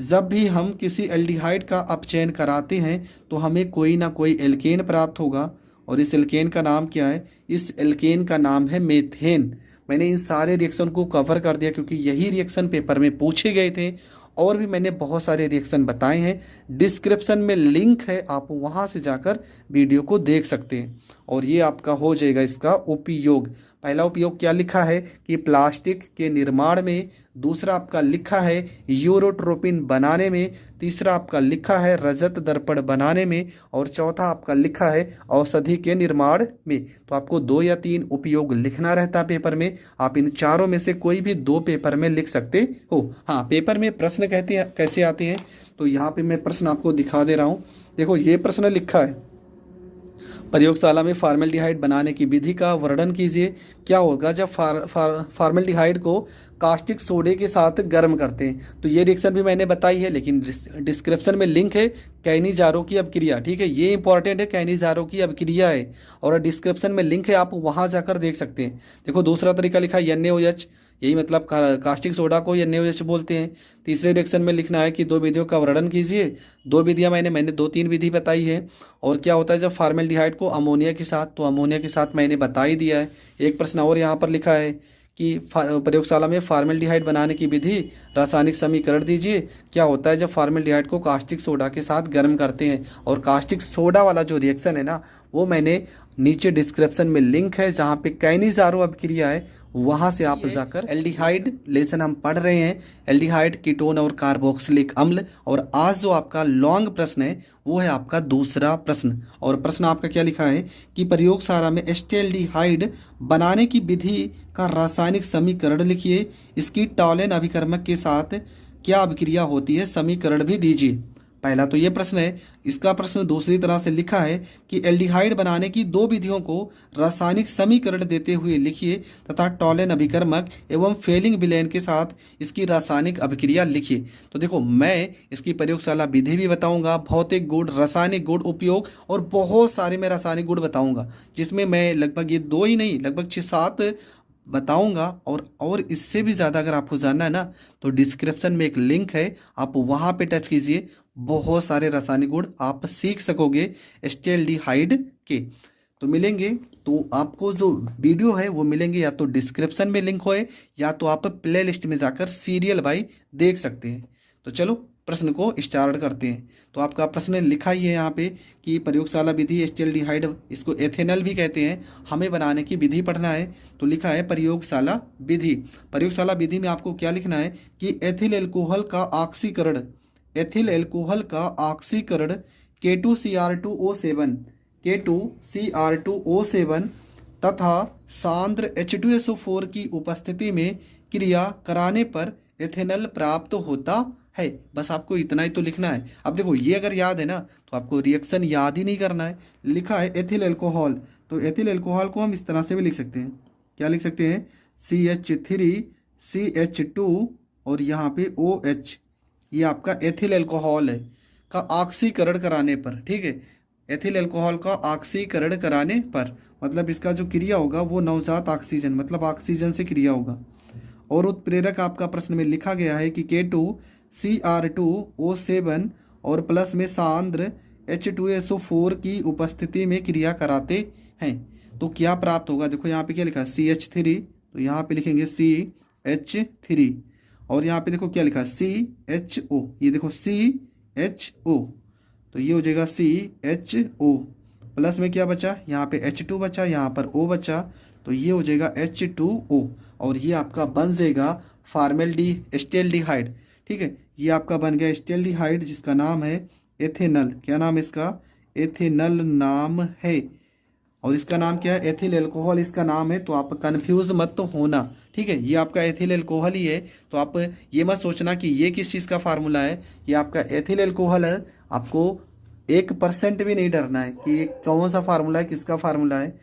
जब भी हम किसी एल्डिहाइड का अपचयन कराते हैं तो हमें कोई ना कोई एल्केन प्राप्त होगा। और इस एल्केन का नाम क्या है, इस एल्केन का नाम है मेथेन। मैंने इन सारे रिएक्शन को कवर कर दिया क्योंकि यही रिएक्शन पेपर में पूछे गए थे, और भी मैंने बहुत सारे रिएक्शन बताए हैं, डिस्क्रिप्शन में लिंक है, आप वहाँ से जाकर वीडियो को देख सकते हैं। और ये आपका हो जाएगा इसका उपयोग। पहला उपयोग क्या लिखा है कि प्लास्टिक के निर्माण में, दूसरा आपका लिखा है यूरोट्रोपिन बनाने में, तीसरा आपका लिखा है रजत दर्पण बनाने में, और चौथा आपका लिखा है औषधि के निर्माण में। तो आपको 2 या 3 उपयोग लिखना रहता है पेपर में, आप इन चारों में से कोई भी 2 पेपर में लिख सकते हो। हाँ, पेपर में प्रश्न कहते हैं कैसे आते हैं, तो यहाँ पे मैं प्रश्न आपको दिखा दे रहा हूँ। देखो ये प्रश्न लिखा है, प्रयोगशाला में फार्मेल्डिहाइड बनाने की विधि का वर्णन कीजिए। क्या होगा जब फार्मेल्डिहाइड को कास्टिक सोडे के साथ गर्म करते हैं। तो ये रिएक्शन भी मैंने बताई है, लेकिन डिस्क्रिप्शन में लिंक है कैनिजारो की अभिक्रिया, ठीक है, ये इंपॉर्टेंट है, कैनिजारो की अभिक्रिया है और डिस्क्रिप्शन में लिंक है, आप वहाँ जाकर देख सकते हैं। देखो दूसरा तरीका लिखा है NaOH, यही मतलब कास्टिक सोडा को NaOH बोलते हैं। तीसरे रिएक्शन में लिखना है कि दो विधियों का वर्णन कीजिए। दो विधियां मैंने 2-3 विधि बताई है। और क्या होता है जब फार्मेल्डिहाइड को अमोनिया के साथ, तो अमोनिया के साथ मैंने बता ही दिया है। एक प्रश्न और यहाँ पर लिखा है कि प्रयोगशाला में फार्मेल्डिहाइड बनाने की विधि, रासायनिक समीकरण दीजिए। क्या होता है जब फार्मेल्डिहाइड को कास्टिक सोडा के साथ गर्म करते हैं। और कास्टिक सोडा वाला जो रिएक्शन है ना, वो मैंने नीचे डिस्क्रिप्शन में लिंक है जहाँ पे कैनिजारो अभिक्रिया है, वहाँ से आप जाकर एल्डिहाइड लेसन हम पढ़ रहे हैं, एल्डिहाइड, कीटोन और कार्बोक्सिलिक अम्ल। और आज जो आपका लॉन्ग प्रश्न है वो है आपका दूसरा प्रश्न। और प्रश्न आपका क्या लिखा है कि प्रयोगशाला में एस्टेल्डिहाइड बनाने की विधि का रासायनिक समीकरण लिखिए। इसकी टॉलेन अभिकर्मक के साथ क्या अभिक्रिया होती है, समीकरण भी दीजिए। पहला तो ये प्रश्न है। इसका प्रश्न दूसरी तरह से लिखा है कि एल्डिहाइड बनाने की दो विधियों को रासायनिक समीकरण देते हुए लिखिए तथा टॉलेन अभिकर्मक एवं फेलिंग विलयन के साथ इसकी रासायनिक अभिक्रिया लिखिए। तो देखो मैं इसकी प्रयोगशाला विधि भी बताऊंगा, भौतिक गुण, रासायनिक गुण, उपयोग और बहुत सारे मैं रासायनिक गुण बताऊंगा, जिसमें मैं लगभग ये 2 ही नहीं लगभग 6-7 बताऊंगा। और इससे भी ज़्यादा अगर आपको जानना है ना, तो डिस्क्रिप्शन में एक लिंक है, आप वहाँ पे टच कीजिए। बहुत सारे रासायनिक गुण आप सीख सकोगे एस्टेल्डिहाइड के। तो मिलेंगे, तो आपको जो वीडियो है वो मिलेंगे या तो डिस्क्रिप्शन में लिंक होए, या तो आप प्ले लिस्ट में जाकर सीरियल बाई देख सकते हैं। तो चलो प्रश्न को स्टार्ट करते हैं। तो आपका प्रश्न लिखा ही है यहाँ पे कि प्रयोगशाला विधि एस्टेल्डिहाइड, इसको एथेनॉल भी कहते हैं, हमें बनाने की विधि पढ़ना है। तो लिखा है प्रयोगशाला विधि। प्रयोगशाला विधि में आपको क्या लिखना है कि एथिल एल्कोहल का ऑक्सीकरण, एथिल एल्कोहल का ऑक्सीकरण K2Cr2O7, K2Cr2O7 तथा सांद्र H2SO4 की उपस्थिति में क्रिया कराने पर एथेनॉल प्राप्त होता है। बस आपको इतना ही तो लिखना है। अब देखो ये अगर याद है ना, तो आपको रिएक्शन याद ही नहीं करना है। लिखा है एथिल एल्कोहल, तो एथिल एल्कोहल को हम इस तरह से भी लिख सकते हैं। क्या लिख सकते हैं, CH3CH2 और यहाँ पे OH, ये आपका एथिल एल्कोहल है का ऑक्सीकरण कराने पर, ठीक है, एथिल एल्कोहल का ऑक्सीकरण कराने पर मतलब इसका जो क्रिया होगा वो नवजात ऑक्सीजन मतलब ऑक्सीजन से क्रिया होगा। और उत्प्रेरक आपका प्रश्न में लिखा गया है कि K2Cr2O7 और प्लस में सांद्र H2SO4 की उपस्थिति में क्रिया कराते हैं। तो क्या प्राप्त होगा, देखो यहाँ पे क्या लिखा है CH3, तो यहाँ पे लिखेंगे CH3 और यहाँ पे देखो क्या लिखा है CHO, ये देखो CHO, तो ये हो जाएगा CHO। प्लस में क्या बचा, यहाँ पे H2 बचा, यहाँ पर O बचा, तो ये हो जाएगा H2O और ये आपका बन जाएगा एस्टेल्डिहाइड, ठीक है। ये आपका बन गया एस्टेल्डिहाइड जिसका नाम है एथेनॉल। क्या नाम है इसका, एथेनॉल नाम है। और इसका नाम क्या है, एथिल एल्कोहल इसका नाम है। तो आप कंफ्यूज मत तो होना, ठीक है, ये आपका एथिल एल्कोहल ही है। तो आप ये मत सोचना कि ये किस चीज़ का फार्मूला है, ये आपका एथिल एल्कोहल है। आपको 1% भी नहीं डरना है कि ये कौन सा फार्मूला है, किसका फार्मूला है।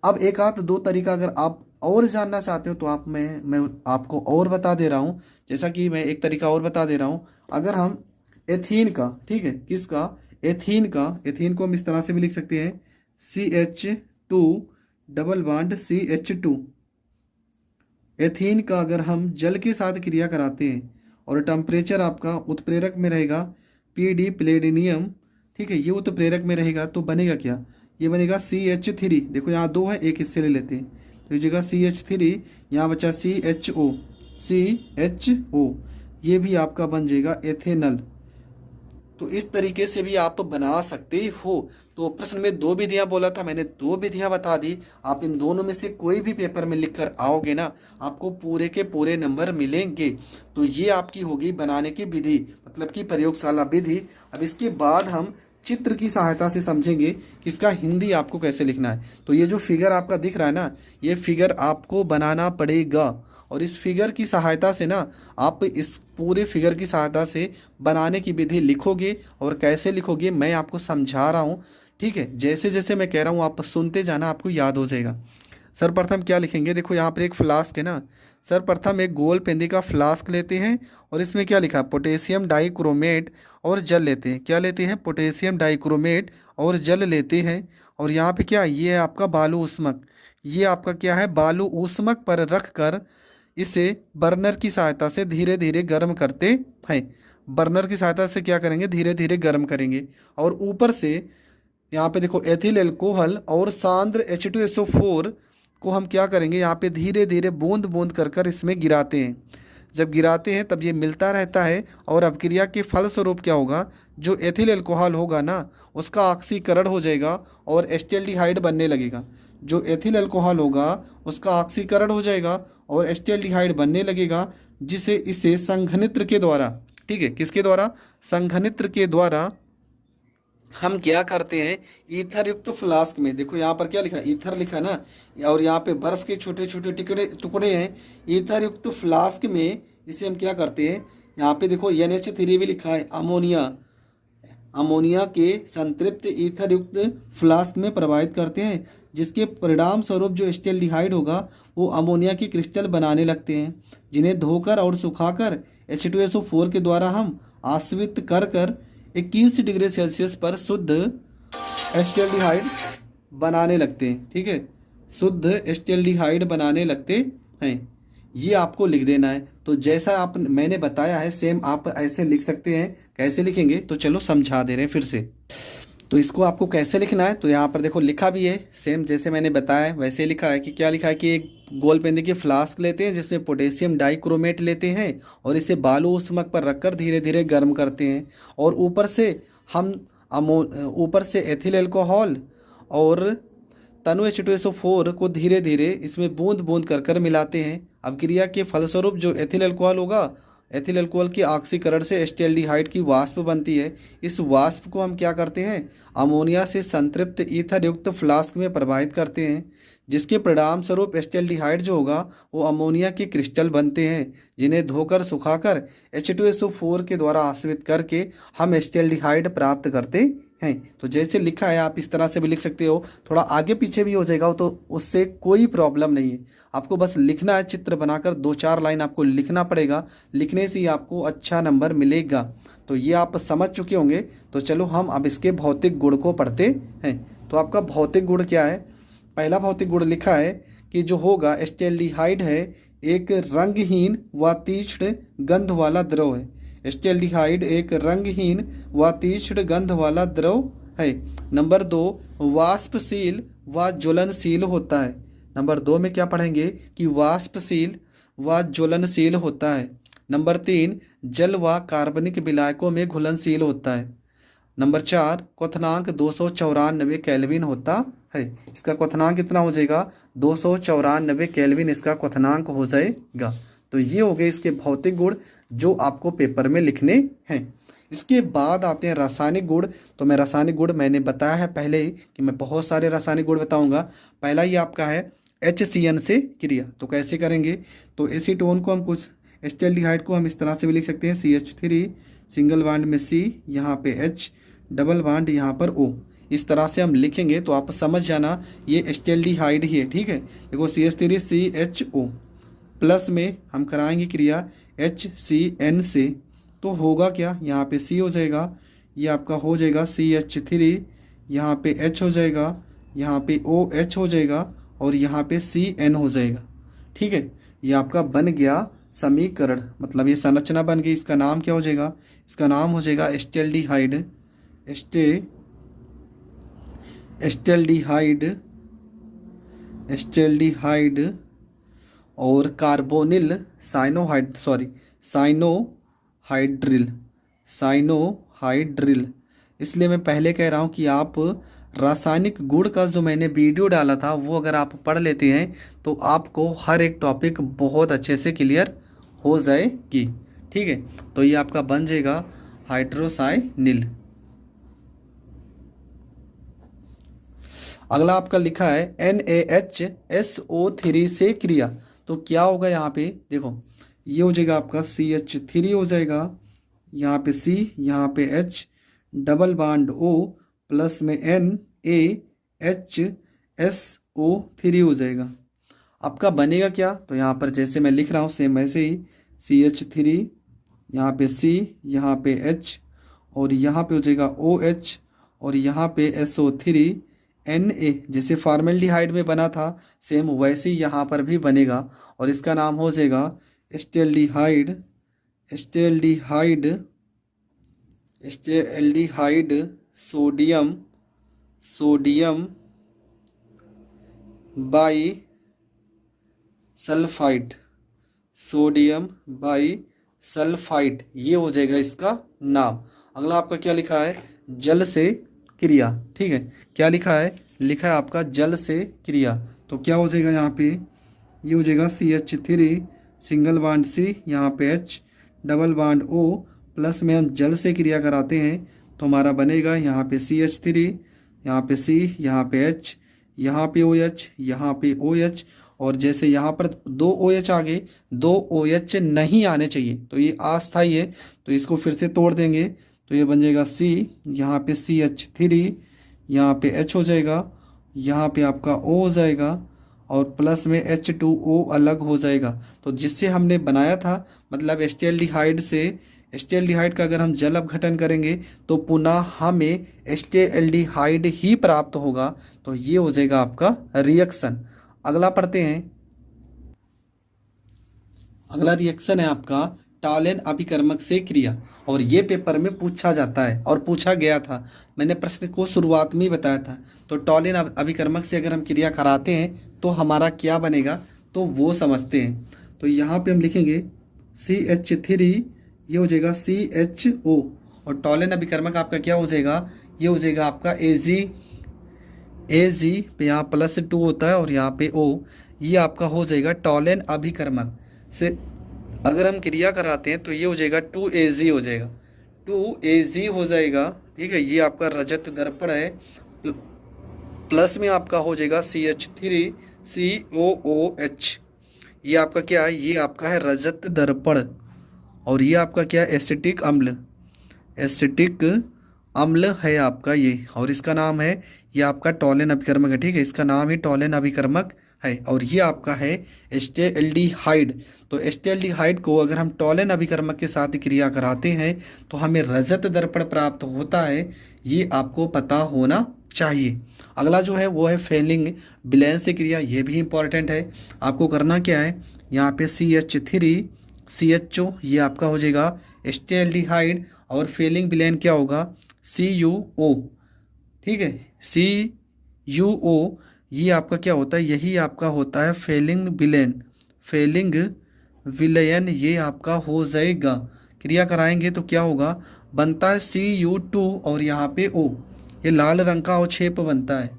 अब एक आध दो तरीका अगर आप और जानना चाहते हो तो आप मैं आपको और बता दे रहा हूँ। जैसा कि मैं एक तरीका और बता दे रहा हूँ, अगर हम एथीन का, ठीक है, किसका, एथीन का, एथीन को हम इस तरह से भी लिख सकते हैं CH2 double bond CH2। Ethene का अगर हम जल के साथ क्रिया कराते हैं और टेम्परेचर आपका उत्प्रेरक में रहेगा PD प्लेडिनियम, ठीक है, ये उत्प्रेरक में रहेगा तो बनेगा क्या, ये बनेगा CH3। देखो यहाँ 2 है, एक हिस्से ले लेते हैं, तो ये जगह CH3, यहाँ बचा CHO, ये भी आपका बन जाएगा एथेनॉल। तो इस तरीके से भी आप बना सकते हो। तो प्रश्न में 2 विधियां बोला था, मैंने 2 विधियां बता दी। आप इन दोनों में से कोई भी पेपर में लिख कर आओगे ना, आपको पूरे के पूरे नंबर मिलेंगे। तो ये आपकी होगी बनाने की विधि, मतलब कि प्रयोगशाला विधि। अब इसके बाद हम चित्र की सहायता से समझेंगे कि इसका हिंदी आपको कैसे लिखना है। तो ये जो फिगर आपका दिख रहा है ना, ये फिगर आपको बनाना पड़ेगा और इस फिगर की सहायता से ना आप इस पूरे फिगर की सहायता से बनाने की विधि लिखोगे। और कैसे लिखोगे मैं आपको समझा रहा हूँ, ठीक है, जैसे जैसे मैं कह रहा हूँ आप सुनते जाना, आपको याद हो जाएगा। सर्वप्रथम क्या लिखेंगे, देखो यहाँ पर एक फ्लास्क है ना, सर्वप्रथम एक गोल पेंदी का फ्लास्क लेते हैं और इसमें क्या लिखा, पोटेशियम डाइक्रोमेट और जल लेते हैं। क्या लेते हैं, पोटेशियम डाइक्रोमेट और जल लेते हैं। और यहाँ पे क्या, ये है आपका बालू ऊष्मक, ये आपका क्या है, बालू ऊष्मक पर रख कर इसे बर्नर की सहायता से धीरे धीरे गर्म करते हैं। बर्नर की सहायता से क्या करेंगे, धीरे धीरे गर्म करेंगे। और ऊपर से यहाँ पे देखो एथिल एल्कोहल और सांद्र H2SO4 को हम क्या करेंगे, यहाँ पे धीरे धीरे बूंद बूंद कर कर इसमें गिराते हैं। जब गिराते हैं तब ये मिलता रहता है और अभिक्रिया के फलस्वरूप क्या होगा, जो एथिल एल्कोहल होगा ना उसका ऑक्सीकरण हो जाएगा और एस्टेल्डिहाइड बनने लगेगा। जो एथिल एल्कोहल होगा उसका ऑक्सीकरण हो जाएगा और एस्टेल्डिहाइड बनने लगेगा, जिसे इसे संघनित्र के द्वारा, ठीक है, किसके द्वारा, संघनित्र के द्वारा हम क्या करते हैं, ईथर युक्त फ्लास्क में, देखो यहाँ पर क्या लिखा, ईथर लिखा ना, और यहाँ पे बर्फ के छोटे छोटे टुकड़े टुकड़े हैं। ईथर युक्त फ्लास्क में इसे हम क्या करते हैं, यहाँ पे देखो NH3 भी लिखा है, अमोनिया, अमोनिया के संतृप्त ईथर युक्त फ्लास्क में प्रवाहित करते हैं, जिसके परिणाम स्वरूप जो एस्टेल्डिहाइड होगा वो अमोनिया के क्रिस्टल बनाने लगते हैं, जिन्हें धोकर और सुखाकर H2SO4 के द्वारा हम आश्रित कर कर 21 डिग्री सेल्सियस पर शुद्ध एस्टेल्डिहाइड बनाने लगते हैं। ठीक है, शुद्ध एस्टेल्डिहाइड बनाने लगते हैं। ये आपको लिख देना है। तो जैसा आप मैंने बताया है सेम आप ऐसे लिख सकते हैं। कैसे लिखेंगे तो चलो समझा दे रहे हैं फिर से। तो इसको आपको कैसे लिखना है, तो यहाँ पर देखो लिखा भी है सेम जैसे मैंने बताया वैसे लिखा है। कि क्या लिखा है कि एक गोल पेंदे की फ्लास्क लेते हैं जिसमें पोटेशियम डाइक्रोमेट लेते हैं और इसे बालू ऊष्मक पर रखकर धीरे धीरे गर्म करते हैं, और ऊपर से हम ऊपर से एथिल एल्कोहल और तनु H2SO4 को धीरे धीरे इसमें बूंद बूंद कर कर मिलाते हैं। अब क्रिया के फलस्वरूप जो एथिल एल्कोहल होगा, एथिल एल्कोहल के ऑक्सीकरण से एस्टेल्डिहाइड की वाष्प बनती है। इस वाष्प को हम क्या करते हैं, अमोनिया से संतृप्त ईथर युक्त फ्लास्क में प्रवाहित करते हैं, जिसके परिणाम स्वरूप एस्टेल्डिहाइड जो होगा वो अमोनिया के क्रिस्टल बनते हैं, जिन्हें धोकर सुखाकर H2SO4 के द्वारा आश्रित करके हम एस्टेल्डिहाइड प्राप्त करते हैं। तो जैसे लिखा है आप इस तरह से भी लिख सकते हो, थोड़ा आगे पीछे भी हो जाएगा तो उससे कोई प्रॉब्लम नहीं है। आपको बस लिखना है, चित्र बनाकर 2-4 लाइन आपको लिखना पड़ेगा, लिखने से ही आपको अच्छा नंबर मिलेगा। तो ये आप समझ चुके होंगे। तो चलो हम अब इसके भौतिक गुण को पढ़ते हैं। तो आपका भौतिक गुण क्या है, पहला भौतिक गुण लिखा है कि जो होगा एस्टेल्डिहाइड है एक रंगहीन व तीक्ष्ण गंध वाला द्रव है। एस्टेल्डिहाइड एक रंगहीन व तीक्ष्ण गंध वाला द्रव है। नंबर 2, वाष्पशील व ज्वलनशील होता है। नंबर 2 में क्या पढ़ेंगे कि वाष्पशील व ज्वलनशील होता है। नंबर 3, जल व कार्बनिक विलायकों में घुलनशील होता है। नंबर 4, क्वथनांक 294 केल्विन होता है। इसका क्वथनांक कितना हो जाएगा, 294 केल्विन इसका क्वथनांक हो जाएगा। तो ये हो गए इसके भौतिक गुण जो आपको पेपर में लिखने हैं। इसके बाद आते हैं रासायनिक गुण। तो मैं रासायनिक गुण मैंने बताया है पहले ही कि मैं बहुत सारे रासायनिक गुण बताऊंगा। पहला ही आपका है HCN से क्रिया। तो कैसे करेंगे, तो एसीटोन को हम कुछ, एस्टेल्डिहाइड को हम इस तरह से भी लिख सकते हैं, CH3 सिंगल बॉन्ड में C, यहाँ पे H डबल बॉन्ड यहाँ पर O। इस तरह से हम लिखेंगे तो आप समझ जाना ये एस्टेल्डिहाइड ही है। ठीक है, देखो CH3CHO प्लस में हम कराएंगे क्रिया HCN से, तो होगा क्या, यहाँ पे C हो जाएगा, ये आपका हो जाएगा CH3, यहाँ पे H हो जाएगा, यहाँ पे OH हो जाएगा और यहाँ पे CN हो जाएगा। ठीक है, ये आपका बन गया समीकरण, मतलब ये संरचना बन गई। इसका नाम क्या हो जाएगा, इसका नाम हो जाएगा एस्टेल्डिहाइड। एस्टेल्डिहाइड और कार्बोनिल साइनोहाइड्रिल। इसलिए मैं पहले कह रहा हूँ कि आप रासायनिक गुण का जो मैंने वीडियो डाला था वो अगर आप पढ़ लेते हैं तो आपको हर एक टॉपिक बहुत अच्छे से क्लियर हो जाएगी। ठीक है, तो ये आपका बन जाएगा हाइड्रोसाइनिल। अगला आपका लिखा है NaHSO3 से क्रिया। तो क्या होगा यहाँ पे देखो, ये हो जाएगा आपका CH3 हो जाएगा, यहाँ पे C, यहाँ पे H double bond O plus में N, CH3 हो जाएगा। आपका बनेगा क्या, तो यहाँ पर जैसे मैं लिख रहा हूँ सेम वैसे ही CH3, यहाँ पे C, यहाँ पे H, और यहाँ पे हो जाएगा OH, और यहाँ पे SO3 Na, जैसे फॉर्मेल्डिहाइड में बना था सेम वैसे ही यहाँ पर भी बनेगा, और इसका नाम हो जाएगा acetaldehyde, acetaldehyde, acetaldehyde sodium, sodium bi sulphide, sodium bi sulphide, ये हो जाएगा इसका नाम। अगला आपका क्या लिखा है, जल से क्रिया। ठीक है, क्या लिखा है, लिखा है आपका जल से क्रिया। तो क्या हो जाएगा यहाँ पे, ये हो जाएगा CH3 सिंगल बॉन्ड C, यहाँ पे H double bond O, plus में हम जल से क्रिया कराते हैं तो हमारा बनेगा यहाँ पे CH3, यहाँ पे C, यहाँ पे H, यहाँ पे OH, यहाँ पे OH, और जैसे यहाँ पर 2 OH आ गए, 2 OH नहीं आने चाहिए, तो ये अस्थायी है, तो इसको फिर से तोड़ देंगे तो ये बन जाएगा C, यहाँ पे CH3, यहाँ पे H हो जाएगा, यहाँ पे आपका O हो जाएगा, और प्लस में H2O अलग हो जाएगा। तो जिससे हमने बनाया था, मतलब एस्टेल्डिहाइड से, एस्टेल्डिहाइड का अगर हम जल अपघटन करेंगे तो पुनः हमें एस्टेल्डिहाइड ही प्राप्त होगा। तो ये हो जाएगा आपका रिएक्शन। अगला पढ़ते हैं। अगला रिएक्शन है आपका टॉलेन अभिकर्मक से क्रिया, और ये पेपर में पूछा जाता है और पूछा गया था, मैंने प्रश्न को शुरुआत में ही बताया था। तो टॉलेन अभिकर्मक से अगर हम क्रिया कराते हैं तो हमारा क्या बनेगा, तो वो समझते हैं। तो यहाँ पे हम लिखेंगे CH3, ये हो जाएगा CHO, और टॉलेन अभिकर्मक आपका क्या हो जाएगा, ये हो जाएगा आपका AG पे यहाँ +2 होता है और यहाँ पे O, ये आपका हो जाएगा टॉलेन अभिकर्मक से अगर हम क्रिया कराते हैं तो ये हो जाएगा 2AG हो जाएगा, 2AG हो जाएगा। ठीक है, ये आपका रजत दर्पण है, प्लस में आपका हो जाएगा CH3 COOH, ये आपका क्या है, ये आपका है रजत दर्पण, और ये आपका क्या है, एसिटिक अम्ल, एसिटिक अम्ल है आपका ये, और इसका नाम है, ये आपका टॉलेन अभिकर्मक है। ठीक है, इसका नाम ही टॉलेन अभिकर्मक है, और ये आपका है एस्टेल्डिहाइड। तो एस्टेल्डिहाइड को अगर हम टॉलेन अभिकर्मक के साथ क्रिया कराते हैं तो हमें रजत दर्पण प्राप्त होता है, ये आपको पता होना चाहिए। अगला जो है वो है फेलिंग विलयन से क्रिया, ये भी इंपॉर्टेंट है। आपको करना क्या है, यहाँ पे CH3 CHO, ये आपका हो जाएगा एस्टेल्डिहाइड, और फेलिंग विलयन क्या होगा, CuO। ठीक है, CuO, ये आपका क्या होता है, यही आपका होता है फेलिंग विलयन, फेलिंग विलयन ये आपका हो जाएगा। क्रिया कराएंगे तो क्या होगा, बनता है Cu2 और यहाँ पे O, ये लाल रंग का अवक्षेप बनता है,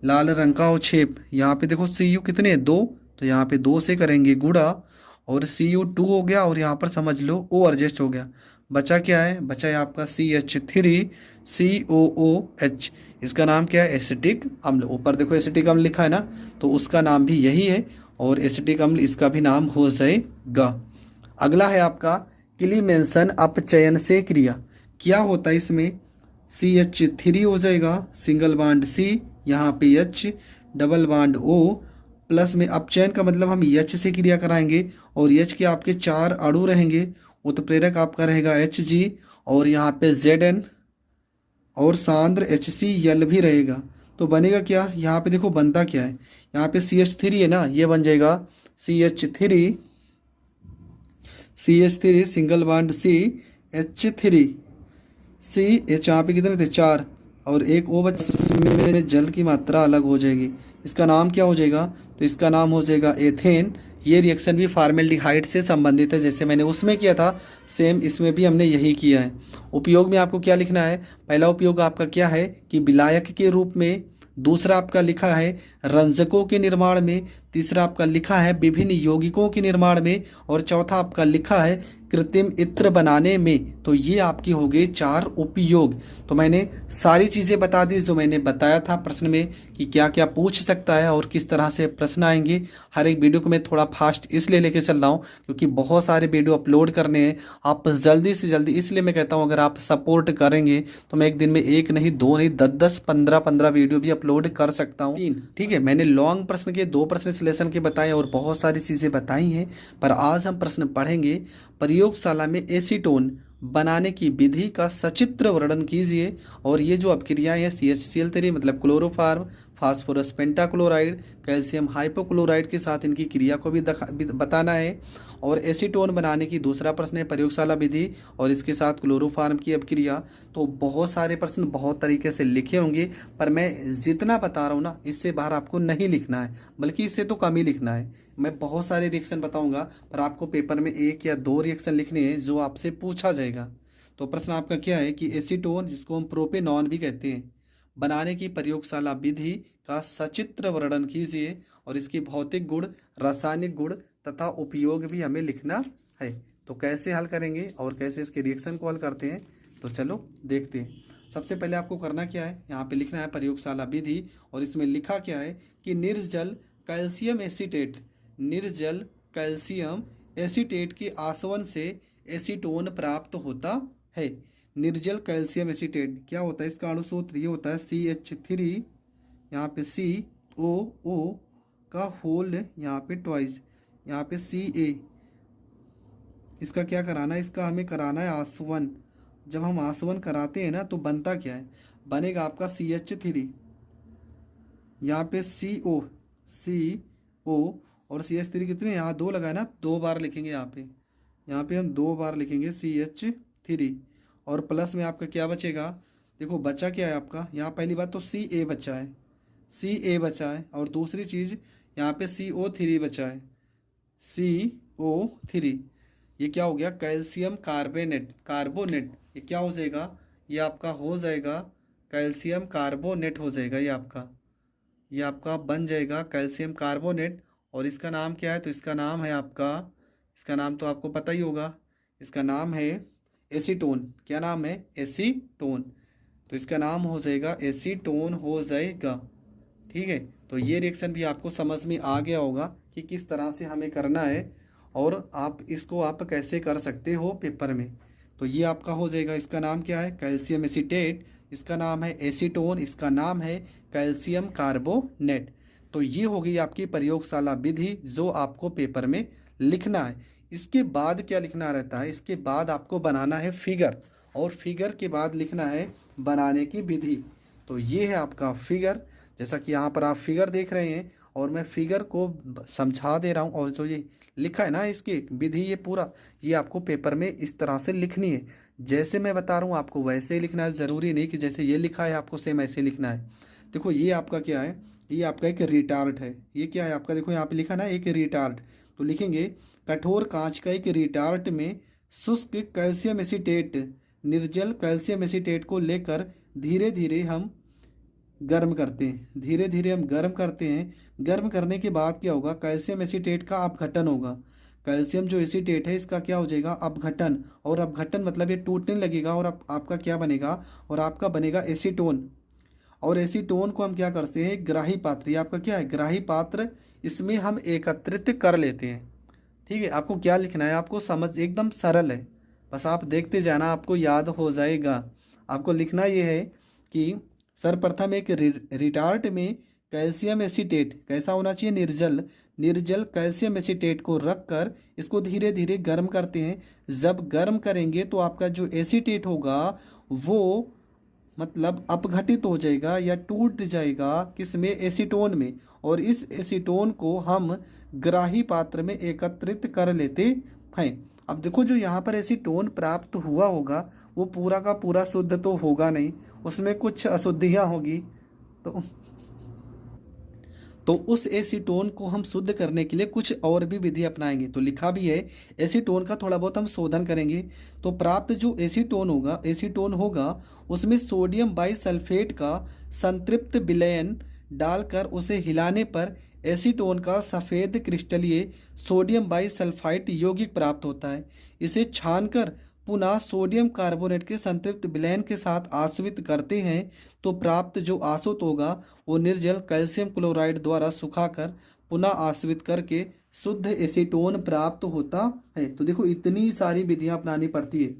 लाल रंग का अवक्षेप। यहाँ पे देखो Cu कितने 2, तो यहाँ पे 2 से करेंगे गुणा, और Cu2 हो गया, और यहाँ पर समझ लो O एडजस्ट हो गया। बचा क्या है, बचा है आपका CH3 COOH, इसका नाम क्या है, एसिटिक अम्ल। ऊपर देखो एसिटिक अम्ल लिखा है ना, तो उसका नाम भी यही है, और एसिटिक अम्ल इसका भी नाम हो जाएगा। अगला है आपका क्लीमेंसन अपचयन से क्रिया। क्या होता है इसमें, CH3 हो जाएगा सिंगल बॉन्ड C, यहाँ पे H double bond O, plus में अपचयन का मतलब हम H से क्रिया कराएंगे, और H के आपके 4 अणु रहेंगे, उत्प्रेरक आपका रहेगा Hg, और यहाँ पे Zn, और सांद्र HCl भी रहेगा। तो बनेगा क्या, यहाँ पे देखो बनता क्या है, यहाँ पे CH3 है ना, ये बन जाएगा CH3 single bond C H3 CH, यहाँ पे कितने थे 4, और एक O में जल की मात्रा अलग हो जाएगी। इसका नाम क्या हो जाएगा, तो इसका नाम हो जाएगा एथेन। ये रिएक्शन भी फॉर्मेल्डिहाइड से संबंधित है, जैसे मैंने उसमें किया था सेम इसमें भी हमने यही किया है। उपयोग में आपको क्या लिखना है, पहला उपयोग आपका क्या है कि विलायक के रूप में, दूसरा आपका लिखा है रंजकों के निर्माण में, तीसरा आपका लिखा है विभिन्न यौगिकों के निर्माण में, और चौथा आपका लिखा है कृत्रिम इत्र बनाने में। तो ये आपकी हो गई 4 उपयोग। तो मैंने सारी चीज़ें बता दी जो मैंने बताया था प्रश्न में कि क्या क्या पूछ सकता है और किस तरह से प्रश्न आएंगे। हर एक वीडियो को मैं थोड़ा फास्ट इसलिए लेके चल रहा हूँ क्योंकि बहुत सारे वीडियो अपलोड करने हैं, आप जल्दी से जल्दी, इसलिए मैं कहता हूँ अगर आप सपोर्ट करेंगे तो मैं एक दिन में 1 नहीं 2 नहीं 10 15 वीडियो भी अपलोड कर सकता हूँ। 3 ठीक है, मैंने लॉन्ग प्रश्न के 2 प्रश्न इस लेसन के बताए और बहुत सारी चीज़ें बताई हैं, पर आज हम प्रश्न पढ़ेंगे प्रयोगशाला में एसीटोन बनाने की विधि का सचित्र वर्णन कीजिए। और ये जो अपक्रियाएं हैं CHCl3 मतलब chloroform, phosphorus pentachloride, calcium hypochloride के साथ इनकी क्रिया को भी बताना है। और एसीटोन बनाने की दूसरा प्रश्न है प्रयोगशाला विधि और इसके साथ क्लोरोफार्म की अपक्रिया। तो बहुत सारे प्रश्न बहुत तरीके से लिखे होंगे, पर मैं जितना बता रहा हूँ ना इससे बाहर आपको नहीं लिखना है, बल्कि इससे तो कम ही लिखना है। मैं बहुत सारे रिएक्शन बताऊंगा, पर आपको पेपर में 1 या 2 रिएक्शन लिखने हैं जो आपसे पूछा जाएगा। तो प्रश्न आपका क्या है कि एसीटोन, जिसको हम प्रोपेनॉन भी कहते हैं, बनाने की प्रयोगशाला विधि का सचित्र वर्णन कीजिए और इसकी भौतिक गुण, रासायनिक गुण तथा उपयोग भी हमें लिखना है। तो कैसे हल करेंगे और कैसे इसके रिएक्शन को हल करते हैं, तो चलो देखते हैं। सबसे पहले आपको करना क्या है, यहाँ पे लिखना है प्रयोगशाला विधि और इसमें लिखा क्या है कि निर्जल कैल्शियम एसीटेट, निर्जल कैल्शियम एसीटेट के आसवन से एसीटोन प्राप्त होता है। निर्जल कैल्शियम एसीटेट क्या होता है, इसका अणुसूत्र ये होता है CH3, यहाँ पे COO का होल यहाँ पे ट्वाइस, यहाँ पे Ca। इसका क्या कराना है, इसका हमें कराना है आसवन। जब हम आसवन कराते हैं ना तो बनता क्या है, बनेगा आपका CH3, यहाँ पे CO और CH3 कितने, यहाँ 2 लगाए ना, 2 बार लिखेंगे यहाँ पे हम 2 बार लिखेंगे CH3 और प्लस में आपका क्या बचेगा, देखो बचा क्या है आपका, यहाँ पहली बात तो Ca बचा है, Ca बचा है, और दूसरी चीज़ यहाँ पे CO3 बचा है, CO3। ये क्या हो गया, कैल्शियम कार्बोनेट, ये क्या हो जाएगा, ये आपका हो जाएगा कैल्शियम कार्बोनेट हो जाएगा, ये आपका बन जाएगा कैल्शियम कार्बोनेट। और इसका नाम क्या है, तो इसका नाम है आपका, इसका नाम तो आपको पता ही होगा, इसका नाम है एसीटोन। क्या नाम है, एसीटोन। तो इसका नाम हो जाएगा एसीटोन हो जाएगा। ठीक है, तो ये रिएक्शन भी आपको समझ में आ गया होगा कि किस तरह से हमें करना है और आप इसको आप कैसे कर सकते हो पेपर में। तो ये आपका हो जाएगा, इसका नाम क्या है, कैल्शियम एसीटेट, इसका नाम है एसीटोन, इसका नाम है कैल्शियम कार्बोनेट। तो ये हो गई आपकी प्रयोगशाला विधि जो आपको पेपर में लिखना है। इसके बाद क्या लिखना रहता है, इसके बाद आपको बनाना है फिगर, और फिगर के बाद लिखना है बनाने की विधि। तो ये है आपका फिगर, जैसा कि यहाँ पर आप फिगर देख रहे हैं और मैं फिगर को समझा दे रहा हूँ, और जो ये लिखा है ना इसकी विधि, ये पूरा ये आपको पेपर में इस तरह से लिखनी है। जैसे मैं बता रहा हूँ आपको वैसे ही लिखना है, ज़रूरी नहीं कि जैसे ये लिखा है आपको सेम ऐसे लिखना है। देखो ये आपका क्या है, ये आपका एक रिटार्ट है, ये क्या है आपका, देखो यहाँ पे लिखा ना एक रिटार्ट, तो लिखेंगे कठोर कांच का एक रिटार्ट में शुष्क कैल्शियम एसीटेट, निर्जल कैल्शियम एसीटेट को लेकर धीरे धीरे हम गर्म करते हैं, धीरे धीरे हम गर्म करते हैं। गर्म करने के बाद क्या होगा, कैल्शियम एसीटेट का अपघटन होगा। कैल्शियम जो एसीटेट है इसका क्या हो जाएगा, अपघटन, और अपघटन मतलब ये टूटने लगेगा और आपका क्या बनेगा, और आपका बनेगा एसीटोन। और एसीटोन को हम क्या करते हैं, ग्राही पात्र, ये आपका क्या है, ग्राही पात्र, इसमें हम एकत्रित कर लेते हैं। ठीक है, आपको क्या लिखना है, आपको समझ एकदम सरल है, बस आप देखते जाना, आपको याद हो जाएगा। आपको लिखना ये है कि सर्वप्रथम एक रिटार्ट में कैल्शियम एसीटेट कैसा होना चाहिए, निर्जल कैल्शियम एसीटेट को रखकर इसको धीरे धीरे गर्म करते हैं। जब गर्म करेंगे तो आपका जो एसीटेट होगा वो मतलब अपघटित हो जाएगा या टूट जाएगा, किसमें, एसीटोन में, और इस एसीटोन को हम ग्राही पात्र में एकत्रित कर लेते हैं। अब देखो जो यहाँ पर एसीटोन प्राप्त हुआ होगा वो पूरा का पूरा शुद्ध तो होगा नहीं, उसमें कुछ अशुद्धियाँ होगी। तो उस एसीटोन को हम शुद्ध करने के लिए कुछ और भी विधि अपनाएंगे। तो लिखा भी है एसीटोन का थोड़ा बहुत हम शोधन करेंगे। तो प्राप्त जो एसीटोन होगा उसमें सोडियम बाइसल्फेट का संतृप्त विलयन डालकर उसे हिलाने पर एसीटोन का सफ़ेद क्रिस्टलीय सोडियम बाइसल्फाइड यौगिक प्राप्त होता है। इसे छानकर पुनः सोडियम कार्बोनेट के संतृप्त विलयन के साथ आसवित करते हैं तो प्राप्त जो आसुत होगा वो निर्जल कैल्शियम क्लोराइड द्वारा सुखाकर पुनः आसवित करके शुद्ध एसीटोन प्राप्त होता है। तो देखो इतनी सारी विधियां अपनानी पड़ती है,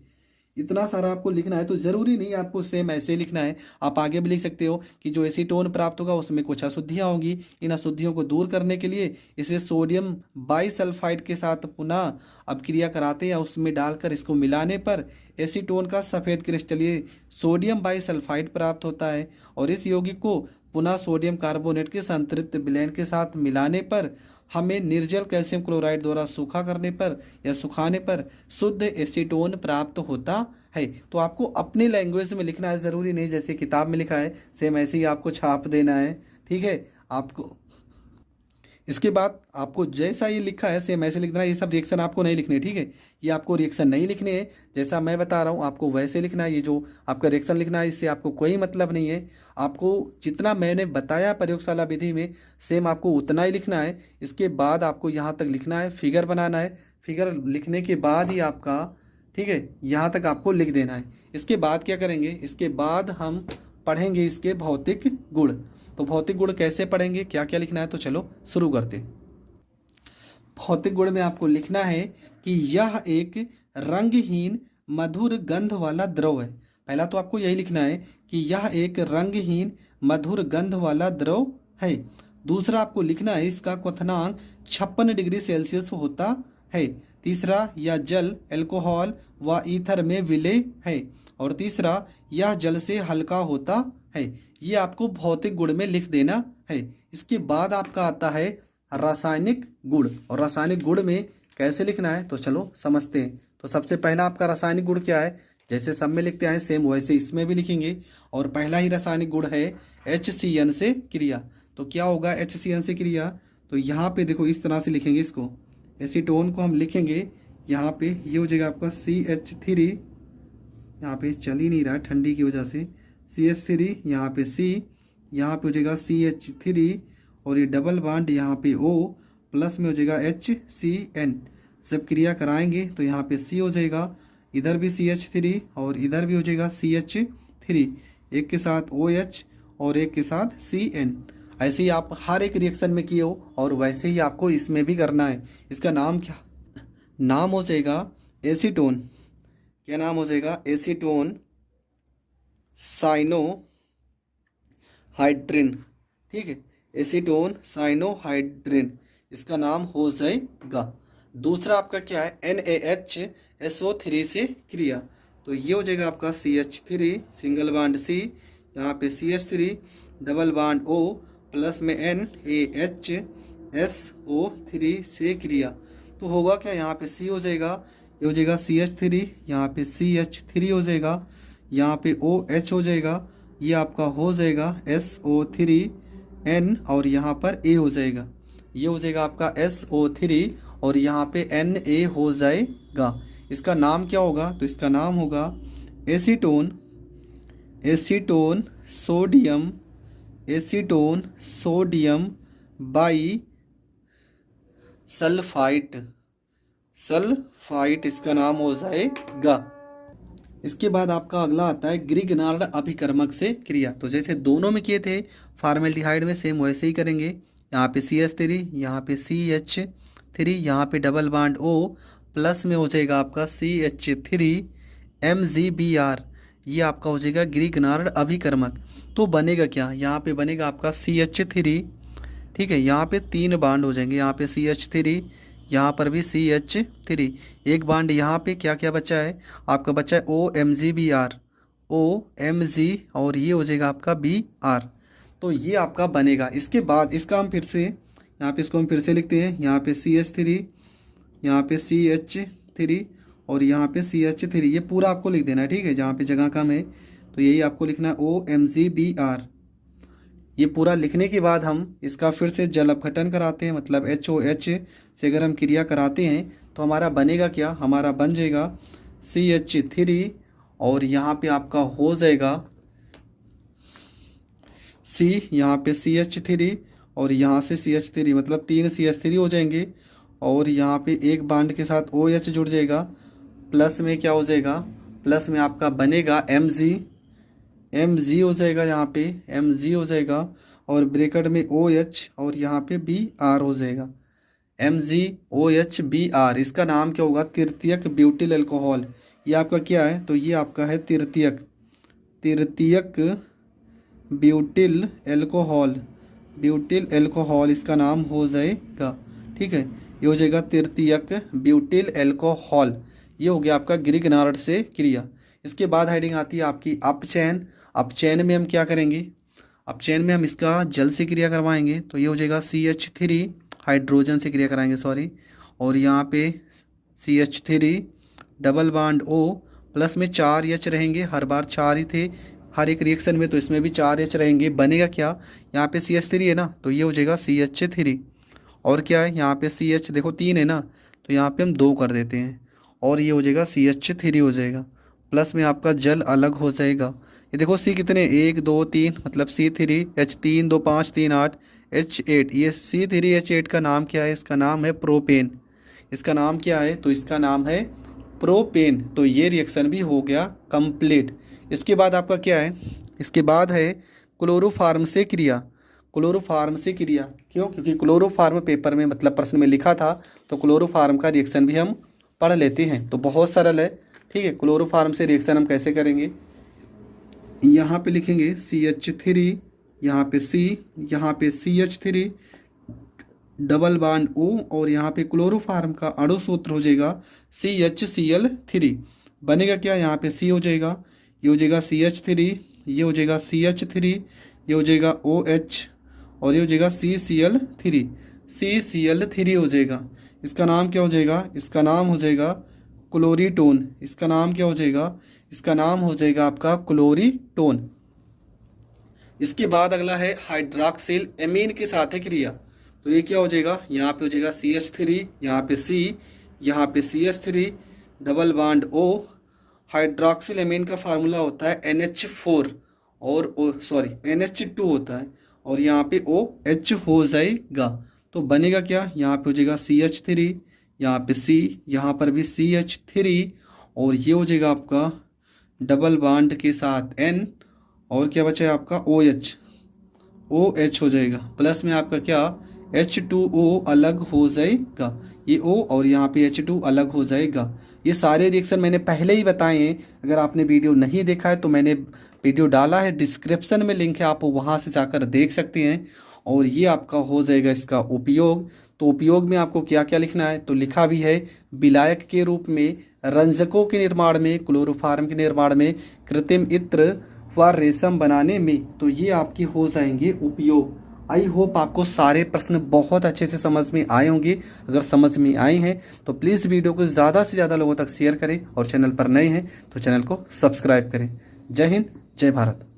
इतना सारा आपको लिखना है। तो ज़रूरी नहीं आपको सेम ऐसे लिखना है, आप आगे भी लिख सकते हो कि जो एसीटोन प्राप्त होगा उसमें कुछ अशुद्धियाँ होंगी, इन अशुद्धियों को दूर करने के लिए इसे सोडियम बाइसल्फाइड के साथ पुनः अपक्रिया कराते हैं। उसमें डालकर इसको मिलाने पर एसीटोन का सफ़ेद क्रिस्टलीय सोडियम बाइसल्फाइड प्राप्त होता है और इस यौगिक को पुनः सोडियम कार्बोनेट के संतृप्त विलयन के साथ मिलाने पर हमें निर्जल कैल्शियम क्लोराइड द्वारा सूखा करने पर या सुखाने पर शुद्ध एसीटोन प्राप्त होता है। तो आपको अपने लैंग्वेज में लिखना है, ज़रूरी नहीं जैसे किताब में लिखा है सेम ऐसे ही आपको छाप देना है, ठीक है। आपको इसके बाद आपको जैसा ये लिखा है सेम ऐसे लिखना है, ये सब रिएक्शन आपको नहीं लिखने, ठीक है। ये आपको रिएक्शन नहीं लिखने हैं, जैसा मैं बता रहा हूँ आपको वैसे लिखना है। ये जो आपका रिएक्शन लिखना है इससे आपको कोई मतलब नहीं है, आपको जितना मैंने बताया प्रयोगशाला विधि में सेम आपको उतना ही लिखना है। इसके बाद आपको यहाँ तक लिखना है, फिगर बनाना है, फिगर लिखने के बाद ही आपका, ठीक है, यहाँ तक आपको लिख देना है। इसके बाद क्या करेंगे, इसके बाद हम पढ़ेंगे इसके भौतिक गुण। तो भौतिक गुण कैसे पढ़ेंगे, क्या क्या लिखना है, तो चलो शुरू करते। भौतिक गुण में आपको लिखना है कि यह एक रंगहीन मधुर गंध वाला द्रव है। पहला तो आपको यही लिखना है कि यह एक रंगहीन मधुर गंध वाला द्रव है। दूसरा आपको लिखना है इसका क्वथनांक 56 डिग्री सेल्सियस होता है। तीसरा, यह जल अल्कोहल व ईथर में विलय है। और तीसरा, यह जल से हल्का होता है। ये आपको भौतिक गुण में लिख देना है। इसके बाद आपका आता है रासायनिक गुण, और रासायनिक गुण में कैसे लिखना है तो चलो समझते हैं। तो सबसे पहला आपका रासायनिक गुण क्या है, जैसे सब में लिखते हैं सेम वैसे इसमें भी लिखेंगे। और पहला ही रासायनिक गुण है HCN से क्रिया। तो क्या होगा HCN से क्रिया, तो यहाँ पे देखो इस तरह से लिखेंगे इसको, एसीटोन को हम लिखेंगे यहाँ पे, ये हो जाएगा आपका CH3, यहाँ पे चल ही नहीं रहा है ठंडी की वजह से, CH3, यहाँ पे C, यहाँ पे हो जाएगा CH3 और ये डबल बॉन्ड यहाँ पे O, प्लस में हो जाएगा HCN। जब क्रिया कराएंगे तो यहाँ पे C हो जाएगा, इधर भी CH3 और इधर भी हो जाएगा CH3, एक के साथ OH और एक के साथ CN। ऐसे ही आप हर एक रिएक्शन में किए हो और वैसे ही आपको इसमें भी करना है। इसका नाम क्या, नाम हो जाएगा एसीटोन। क्या नाम हो जाएगा, एसीटोन साइनोहाइड्रिन, ठीक है, एसीटोन साइनोहाइड्रिन इसका नाम हो जाएगा। दूसरा आपका क्या है NaHSO3 से क्रिया। तो ये हो जाएगा आपका CH3 सिंगल बॉन्ड C, यहाँ पे CH3 double bond O, plus में NaHSO3 से क्रिया। तो होगा क्या, यहाँ पे C हो जाएगा, ये हो जाएगा CH3, यहाँ पे CH3 हो जाएगा, यहाँ पे OH हो जाएगा, ये आपका हो जाएगा SO3N और यहाँ पर A हो जाएगा, ये हो जाएगा आपका SO3 और यहाँ पे Na हो जाएगा। इसका नाम क्या होगा, तो इसका नाम होगा एसीटोन सोडियम बाई सल्फाइट इसका नाम हो जाएगा। इसके बाद आपका अगला आता है ग्रिगनार्ड अभिकर्मक से क्रिया। तो जैसे दोनों में किए थे फॉर्मेल्डिहाइड में सेम वैसे ही करेंगे। यहाँ पे CH3, यहाँ पे CH3, यहाँ पे डबल बॉन्ड O, प्लस में हो जाएगा आपका CH3 MgBr, ये आपका हो जाएगा ग्रिगनार्ड अभिकर्मक। तो बनेगा क्या, यहाँ पे बनेगा आपका CH3, ठीक है, यहाँ पे 3 बांड हो जाएंगे, यहाँ पे CH3, यहाँ पर भी CH3, एक बांड यहाँ पे क्या क्या बचा है आपका, बचा है OMgBr, OMg और ये हो जाएगा आपका Br। तो ये आपका बनेगा। इसके बाद इसका हम फिर से यहाँ पे इसको हम फिर से लिखते हैं, यहाँ पे CH3, यहाँ पे CH3 और यहाँ पे CH3, ये पूरा आपको लिख देना है, ठीक है। जहाँ पे जगह कम है तो यही आपको लिखना है OMgBr। ये पूरा लिखने के बाद हम इसका फिर से जल अपघटन कराते हैं, मतलब HOH से अगर हम क्रिया कराते हैं तो हमारा बनेगा क्या, हमारा बन जाएगा CH3 और यहाँ पे आपका हो जाएगा सी, यहाँ पे CH3 और यहाँ से CH3, मतलब 3 CH3 हो जाएंगे। और यहाँ पे एक बॉन्ड के साथ OH जुड़ जाएगा। प्लस में क्या हो जाएगा, प्लस में आपका बनेगा Mg हो जाएगा, यहाँ पे Mg हो जाएगा। और ब्रैकेट में OH और यहाँ पे Br हो जाएगा, MgOH Br। इसका नाम क्या होगा, तृतीयक ब्यूटिल अल्कोहल। ये आपका क्या है, तो ये आपका है तृतीयक ब्यूटिल एल्कोहल इसका नाम हो जाएगा। ठीक है, ये हो जाएगा तृतीयक ब्यूटिल एल्कोहल। ये हो गया आपका ग्रीगनार्ड से क्रिया। इसके बाद हेडिंग आती है आपकी अपचयन। अपचयन में हम क्या करेंगे, अपचयन में हम इसका जल से क्रिया करवाएंगे। तो ये हो जाएगा CH3, हाइड्रोजन से क्रिया कराएंगे सॉरी। और यहाँ पे CH3 double bond O, plus में 4 H रहेंगे, हर बार 4 ही थे हर एक रिएक्शन में, तो इसमें भी 4 H रहेंगे। बनेगा क्या, यहाँ पे CH3 है ना, तो ये हो जाएगा CH3। और क्या है, यहाँ पे CH देखो 3 है ना, तो यहाँ पे हम 2 कर देते हैं और ये हो जाएगा CH3 हो जाएगा। प्लस में आपका जल अलग हो जाएगा। ये देखो C कितने, 1 2 3, मतलब C3 H3 2 5 3 8 H8। ये C3H8 का नाम क्या है, इसका नाम है प्रोपेन। इसका नाम क्या है, तो इसका नाम है प्रोपेन। तो ये रिएक्शन भी हो गया कंप्लीट। इसके बाद आपका क्या है, इसके बाद है क्लोरोफार्म से क्रिया। क्लोरोफार्म से क्रिया क्यों, क्योंकि क्लोरोफार्म पेपर में मतलब प्रश्न में लिखा था, तो क्लोरोफार्म का रिएक्शन भी हम पढ़ लेते हैं। तो बहुत सरल है। ठीक है, क्लोरोफार्म से रिएक्शन हम कैसे करेंगे, यहाँ पे लिखेंगे CH3, यहाँ पे C, यहाँ पे CH3 डबल बॉन्ड O, और यहाँ पे क्लोरोफार्म का अणु सूत्र हो जाएगा CHCl3। बनेगा क्या, यहाँ पे C हो जाएगा, ये हो जाएगा CH3, ये हो जाएगा CH3, ये हो जाएगा OH, और ये हो जाएगा CCl3 हो जाएगा। इसका नाम क्या हो जाएगा, इसका नाम हो जाएगा क्लोरीटोन। इसका नाम क्या हो जाएगा, इसका नाम हो जाएगा आपका क्लोरीटोन। इसके बाद अगला है हाइड्रॉक्सिल एमीन के साथ है क्रिया। तो ये क्या हो जाएगा, यहाँ पे हो जाएगा CH3, यहाँ पे C, यहाँ पे CH3 double bond O। Hydroxyl amine का फार्मूला होता है NH4 और NH2 होता है, और यहाँ पे OH हो जाएगा। तो बनेगा क्या, यहाँ पे हो जाएगा CH3, यहाँ पे C, यहाँ पर भी CH3, और ये हो जाएगा आपका डबल बॉन्ड के साथ N, और क्या बचा है आपका OH हो जाएगा। प्लस में आपका क्या H2O अलग हो जाएगा, ये O और यहाँ पे H2 अलग हो जाएगा। ये सारे रिएक्शन मैंने पहले ही बताए हैं। अगर आपने वीडियो नहीं देखा है तो मैंने वीडियो डाला है, डिस्क्रिप्शन में लिंक है, आप वहाँ से जाकर देख सकते हैं। और ये आपका हो जाएगा इसका उपयोग। तो उपयोग में आपको क्या क्या लिखना है, तो लिखा भी है विलायक के रूप में, रंजकों के निर्माण में, क्लोरोफार्म के निर्माण में, कृत्रिम इत्र व रेशम बनाने में। तो ये आपके हो जाएंगे उपयोग। आई होप आपको सारे प्रश्न बहुत अच्छे से समझ में आए होंगे। अगर समझ में आए हैं तो प्लीज़ वीडियो को ज़्यादा से ज़्यादा लोगों तक शेयर करें, और चैनल पर नए हैं तो चैनल को सब्सक्राइब करें। जय हिंद, जय भारत।